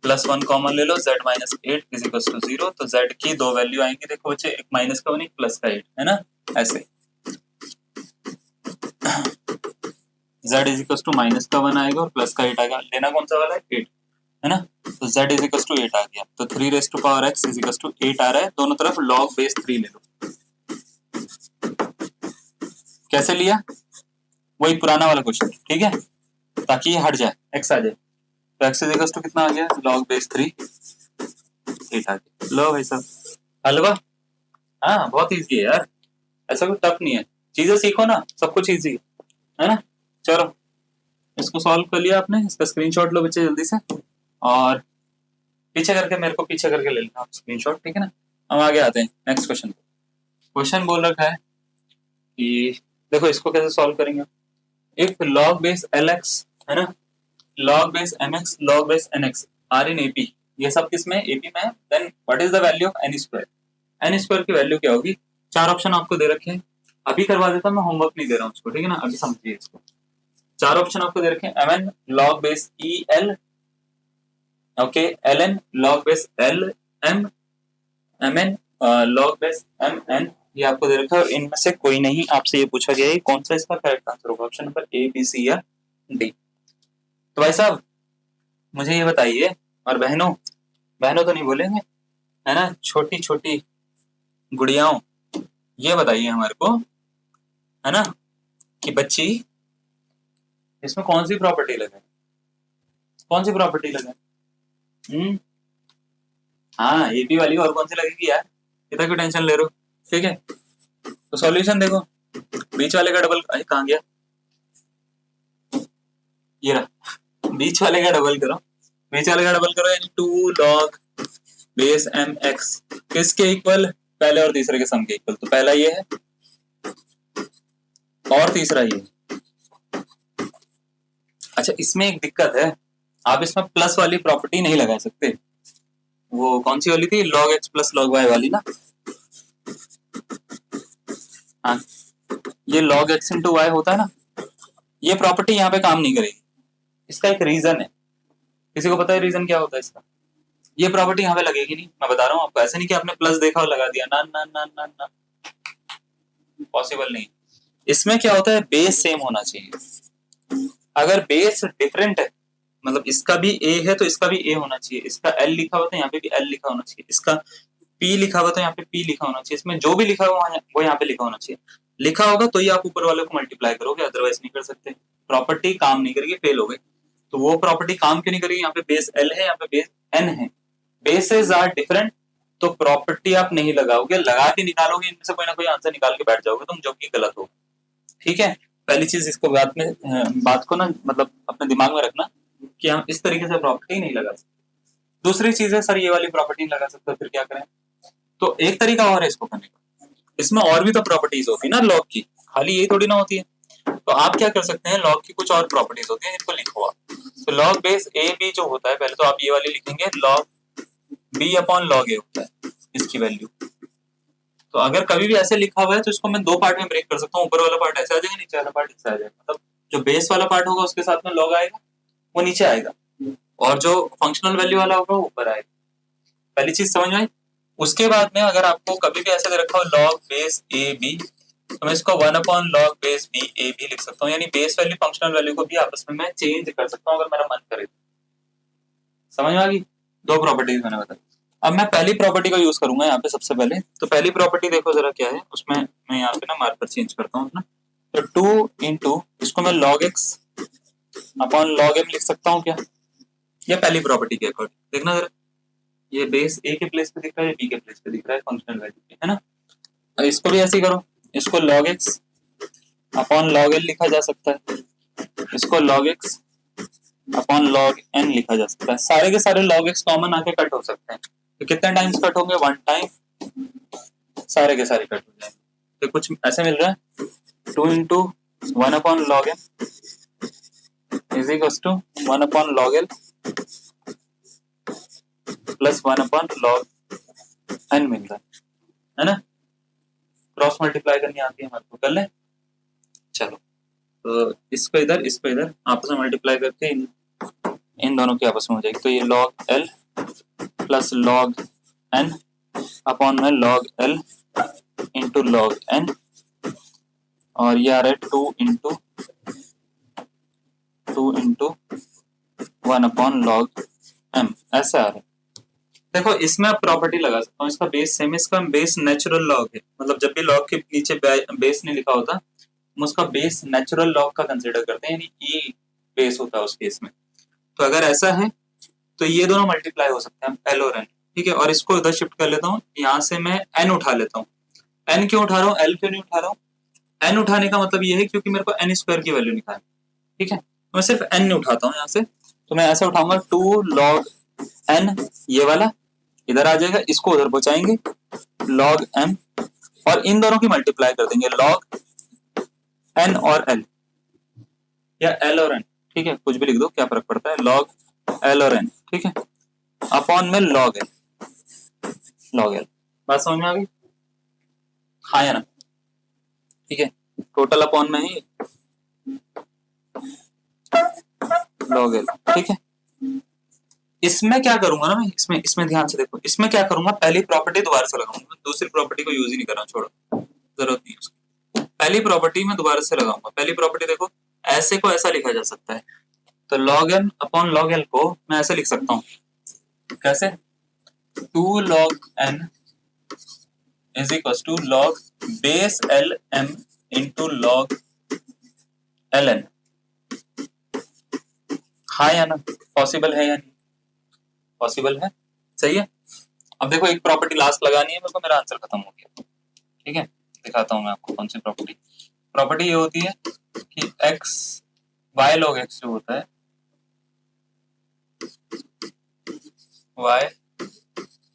प्लस 1 कॉमन ले लो, z minus 8 is equal to 0। तो z की दो वैल्यू आएंगी, देखो बच्चे, एक माइनस का 1 एक प्लस का 8 है ना, ऐसे z is equal to minus का 1 आएगा और प्लस का 8 आएगा, लेना कौन सा वाला है, 8 है ना। तो z इज इक्वल टू 8 आ गया, तो 3 raised to power x is equal to 8 आ रहा है, दोनों तरफ log बेस 3 ले लो। कैसे लिया, वही पुराना वाला क्वेश्चन, ठीक है, ताकि ये हट जाए, x आ जाए, तो x इज इक्वल टू कितना आ गया, log बेस 3 8 आ गया। लो भाई साहब, हलवा, हाँ बहुत इजी है यार, ऐसा कोई टफ नहीं है, चीजें सीखो ना, सब कुछ इजी है ना। चलो इसको सॉल्व कर लिया आपने, इसका स्क्रीनशॉट लो बच्चे जल्दी से, और पीछे करके मेरे को पीछे करके ले लेना आप स्क्रीनशॉट, ठीक है ना। हम आगे आते हैं नेक्स्ट क्वेश्चन पे। क्वेश्चन बोल रखा है कि देखो इसको कैसे सॉल्व करेंगे, इफ log बेस lx है ना, log बेस mx, log बेस nx आर इन ap, ये सब किस में, ap में, then what is the value of n square, n square की वैल्यू क्या होगी। 4 ऑप्शन आपको दे रखे हैं, अभी करवा देता हूं, मैं होमवर्क नहीं दे रहा हूं उसको, ठीक है ना, अभी समझिए इसको। 4 ऑप्शन आपको दे रखे हैं, mn log base el, okay, ln log base lm, mn log base mn, ये आपको दे रखा है, और इनमें से कोई नहीं आपसे ये पूछा गया है कौन सा इसका करेक्ट आंसर होगा, option number A B C या डी। तो भाई साहब मुझे ये बताइए, और बहनों, बहनों तो नहीं बोलेंगे है ना, छोटी छोटी गुड़ियाओं, ये बताइए हमारे को है ना कि बच्ची इसमें कौन सी प्रॉपर्टी लगे, कौन सी प्रॉपर्टी लगे, हाँ एपी वाली, और कौन सी लगेगी यार, इतना क्यों टेंशन ले रहे हो, ठीक है। तो सॉल्यूशन देखो, बीच वाले का डबल, कहाँ गया, ये रहा, बीच वाले का डबल करो, बीच वाले का डबल करो यानी 2 log बेस एम एक्स, किसके इक्वल, पहले और तीसरे के सम के इक्वल, तो पहला ये है और तीसरा ये। अच्छा इसमें एक दिक्कत है, आप इसमें प्लस वाली प्रॉपर्टी नहीं लगा सकते, वो कौन सी वाली थी, log x plus log y वाली ना, हाँ ये log x इंटू y होता है ना, ये प्रॉपर्टी यहाँ पे काम नहीं करेगी, इसका एक रीजन है, किसी को पता है रीजन क्या होता है इसका, ये प्रॉपर्टी यहाँ पे लगेगी नहीं, मैं बता रहा हूँ आपको, ऐसे नहीं कि आपने प्लस देखा और लगा दिया, ना ना ना ना ना, पॉसिबल नहीं। इसमें क्या होता है, बेस सेम होना चाहिए, अगर बेस डिफरेंट है, मतलब इसका भी a है तो इसका भी a होना चाहिए, इसका l लिखा हुआ तो यहाँ पे भी l लिखा होना चाहिए, इसका p लिखा हुआ तो यहाँ पे p लिखा होना चाहिए, इसमें जो भी लिखा हुआ वो यहाँ पे लिखा होना चाहिए, लिखा होगा तो ही आप ऊपर वाले को मल्टीप्लाई करोगे, अदरवाइज नहीं कर सकते, प्रॉपर्टी काम नहीं करेगी, फेल हो गई। तो वो प्रॉपर्टी काम क्यों नहीं करेगी, यहाँ पे बेस l है, यहाँ पे बेस n है, बेसेस आर डिफरेंट, तो प्रॉपर्टी आप नहीं लगाओगे, लगा के निकालोगे इनमें से कोई ना कोई आंसर निकाल के बैठ जाओगे तुम, जो कि गलत हो, ठीक है। पहली चीज इसको बात को ना मतलब अपने दिमाग में रखना कि हम इस तरीके से प्रॉपर्टी नहीं लगा सकते। दूसरी चीज है, सर ये वाली प्रॉपर्टी नहीं लगा सकते, फिर क्या करें, तो एक तरीका और है इसको करने का, इसमें और भी तो प्रॉपर्टीज होती है ना लॉग की, खाली यही थोड़ी ना होती है, तो आप क्या कर सकते हैं, लॉग की कुछ और प्रॉपर्टीज होती है, इनको लिखो आप, तो लॉग बेस ए बी जो होता है, पहले तो आप ये वाली लिखेंगे, लॉग बी अपॉन लॉग ए होता है इसकी वैल्यू, तो अगर कभी भी ऐसे लिखा हुआ है तो इसको मैं 2 पार्ट में ब्रेक कर सकता हूँ, ऊपर वाला पार्ट ऐसे आ जाएगा, नीचे वाला पार्ट ऐसे आ जाएगा, मतलब जो बेस वाला पार्ट होगा उसके साथ में लॉग आएगा, वो नीचे आएगा, और जो फंक्शनल वैल्यू वाला होगा वो ऊपर आएगा। पहली चीज समझ में आई, उसके बाद में अगर आपको कभी भी ऐसा दे रखा हो लॉग बेस ए बी, तो मैं इसको 1/log बेस बी ए भी लिख सकता हूँ, यानी बेस वैल्यू फंक्शनल वैल्यू को भी आपस में मैं चेंज कर सकता हूँ अगर मेरा मन करे। समझ में आ गई? दो प्रॉपर्टीज मैंने बताई। अब मैं पहली प्रॉपर्टी को यूज करूंगा यहाँ पे सबसे पहले। तो पहली प्रॉपर्टी देखो जरा क्या है, उसमें मैं यहाँ पे ना मार्कर चेंज करता हूँ ना, तो 2 इंटू इसको मैं log x upon log m लिख सकता हूँ क्या? ये पहली प्रॉपर्टी के अकॉर्डिंग देखना जरा, ये बेस ए के प्लेस पे दिख रहा है, बी के प्लेस पे दिख रहा है फंक्शनल वैल्यू पे, है ना? और इसको भी ऐसे ही करो, इसको log x upon log l लिखा जा सकता है, इसको log x upon log n लिखा जा सकता है। सारे के सारे log x कॉमन आके कट हो सकते हैं, तो कितने टाइम्स कट होंगे? 1 टाइम, सारे के सारे कट हो जाएंगे। तो कुछ ऐसे मिल रहा है 2 into 1/log m is equals to 1/log l plus 1/log n मिल रहा है ना? क्रॉस मल्टीप्लाई करनी आती है हमारे को, कर ले। चलो तो इसको इधर आपस में मल्टीप्लाई करके इन दोनों की आपस में हो जाएगी, तो ये log l plus log n upon में log l into log n, और ये आ रहा है 2 इंटू 1/log m, ऐसे आ रहा है। देखो इसमें आप प्रॉपर्टी लगा सकता हूँ, इसका बेस सेम, इसका बेस नेचुरल लॉग है, मतलब जब भी लॉग के नीचे बेस नहीं लिखा होता हम उसका बेस नेचुरल लॉग का कंसिडर करते हैं, यानी ई बेस होता है उस केस में। तो अगर ऐसा है तो ये दोनों मल्टीप्लाई हो सकते हैं, एल और एन, ठीक है। और इसको उधर शिफ्ट कर लेता हूँ, यहाँ से मैं एन उठा लेता हूँ। एन क्यों उठा रहा हूँ, एल क्यों नहीं उठा रहा हूँ? एन उठाने का मतलब ये है क्योंकि मेरे को एन स्क्वायर की वैल्यू निकालनी, ठीक है। तो मैं सिर्फ एन उठाता हूँ यहाँ से, तो मैं ऐसे उठाऊंगा 2 log n, ये वाला इधर आ जाएगा, इसको उधर पहुंचाएंगे log m, और इन दोनों की मल्टीप्लाई कर देंगे log n और l, या l और n, ठीक है, कुछ भी लिख दो, क्या फर्क पड़ता है, log l और n, ठीक है, अपॉन में log l। बात समझ में आ गई? हाँ या ना? ठीक है, टोटल अपॉन में ही log l, ठीक है। इसमें क्या करूंगा ना मैं, इसमें ध्यान से देखो, इसमें क्या करूंगा, पहली प्रॉपर्टी दोबारा से लगाऊंगा, दूसरी प्रॉपर्टी को यूज ही नहीं कर रहा, छोड़ो, जरूरत नहीं उसकी। पहली प्रॉपर्टी में दोबारा से लगाऊंगा। पहली प्रॉपर्टी देखो, ऐसे को ऐसा लिखा जा सकता है, तो log m upon log l को मैं ऐसे लिख सकता हूँ, कैसे, 2 log n is equal to log base l m into log l n। हाँ या ना? पॉसिबल है या नहीं? पॉसिबल है, सही है। अब देखो एक प्रॉपर्टी लास्ट लगानी है मेरे को, मेरा आंसर खत्म हो गया, ठीक है। दिखाता हूँ मैं आपको कौन सी प्रॉपर्टी। प्रॉपर्टी ये होती है कि x y log x जो होता है, y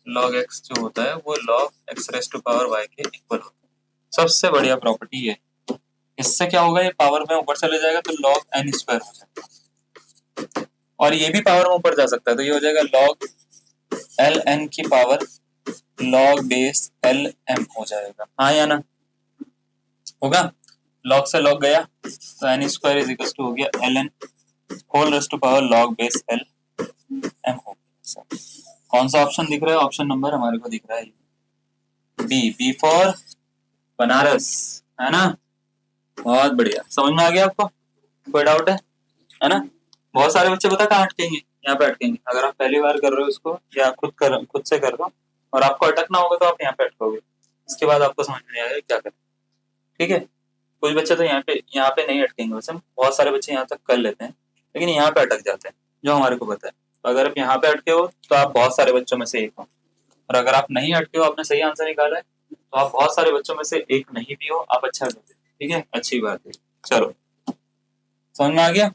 log x जो होता है वो log x raise to power y के इक्वल होता है। सबसे बढ़िया प्रॉपर्टी है, इससे क्या होगा, ये पावर में ऊपर चले जाएगा तो log n स्क्वायर हो जाएगा, और ये भी पावर में ऊपर जा सकता है, तो ये हो जाएगा log l n की power log base l m हो जाएगा। हाँ या ना? होगा, log से log गया तो n square is equal to हो गया L N whole raise to power log base l m हो गया। कौन सा ऑप्शन दिख रहा है? ऑप्शन नंबर हमारे को दिख रहा है बी फॉर बनारस, है ना? बहुत बढ़िया, समझ में आ गया आपको? कोई डाउट है ना? बहुत सारे बच्चे पता कहाँ अटकेंगे, यहाँ पे अटकेंगे। अगर आप पहली बार कर रहे हो इसको, या खुद से कर रहे हो और आपको अटकना होगा तो आप यहाँ पे अटकोगे, इसके बाद आपको समझ में नहीं आएगा क्या करें, ठीक है। कुछ बच्चे तो यहाँ पे नहीं अटकेंगे, वैसे बहुत सारे बच्चे यहाँ तक कर लेते हैं, लेकिन यहाँ पे अटक जाते हैं, जो हमारे को पता है। तो अगर आप यहाँ पे अटके हो तो आप बहुत सारे बच्चों में से एक हो, और अगर आप नहीं अटके हो, आपने सही आंसर निकाला है, तो आप बहुत सारे बच्चों में से एक नहीं भी हो, आप अच्छा करते हैं, ठीक है, अच्छी बात है। चलो समझ में आ गया?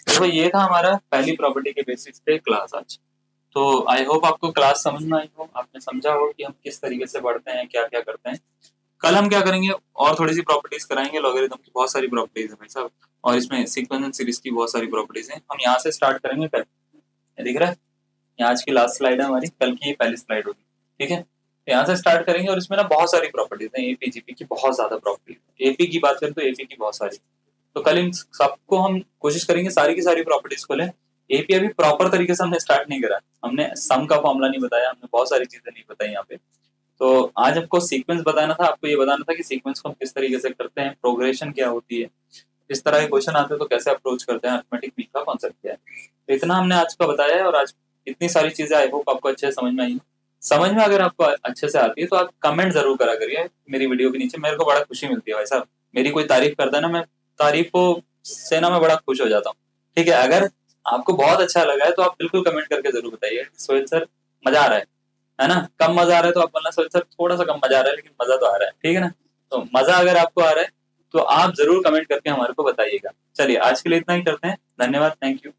देखो ये था हमारा पहली प्रॉपर्टी के बेसिस पे क्लास आज। तो आई होप आपको क्लास समझ में आई हो, आपने समझा हो कि हम किस तरीके से पढ़ते हैं, क्या क्या करते हैं। कल हम क्या करेंगे, और थोड़ी सी प्रॉपर्टीज कराएंगे, लॉगरिथम की बहुत सारी प्रॉपर्टीज है भाई साहब, और इसमें सीक्वेंस एंड सीरीज की बहुत सारी प्रॉपर्टीज हैं। हम यहाँ से स्टार्ट करेंगे कल, ये दिख रहा है, ये आज की लास्ट स्लाइड है हमारी, कल की पहली स्लाइड होगी, ठीक है। तो यहाँ से स्टार्ट करेंगे, और इसमें ना बहुत सारी प्रॉपर्टीज हैं, एपी जीपी की बहुत ज्यादा प्रॉपर्टीज, एपी की बात करें तो एपी की बहुत सारी। तो कल इन सबको हम कोशिश करेंगे सारी की सारी प्रॉपर्टीज को लें, एपीआई भी प्रॉपर तरीके से हमने स्टार्ट नहीं करा, हमने सम का फॉर्मूला नहीं बताया, हमने बहुत सारी चीजें नहीं बताई यहाँ पे। तो आज हमको सीक्वेंस बताना था, आपको ये बताना था कि सीक्वेंस को हम किस तरीके से करते हैं, प्रोग्रेशन क्या होती है, इस तरह के क्वेश्चन आते हैं तो कैसे अप्रोच करते हैं, अरिथमेटिक मीन का कॉन्सेप्ट क्या है। तो इतना हमने आज का बताया है, और आज इतनी सारी चीजें आई होप आपको अच्छे से समझ में आई। समझ में अगर आपको अच्छे से आती है तो आप कमेंट जरूर करा करिए मेरी वीडियो के नीचे, मेरे को बड़ा खुशी मिलती है भाई साहब। मेरी कोई तारीफ करता है ना, मैं तारीफ को से ना मैं बड़ा खुश हो जाता हूँ। ठीक है, अगर आपको बहुत अच्छा लगा है तो आप बिल्कुल कमेंट करके जरूर बताइए सोहेल सर मजा आ रहा है ना। कम मजा आ रहा है तो आप बोलना सोहेल सर थोड़ा सा कम मजा आ रहा है, लेकिन मजा तो आ रहा है, ठीक है ना। तो मजा अगर आपको आ रहा है तो आप जरूर कमेंट करके हमारे को बताइएगा। चलिए आज के लिए इतना ही करते हैं, धन्यवाद, थैंक यू।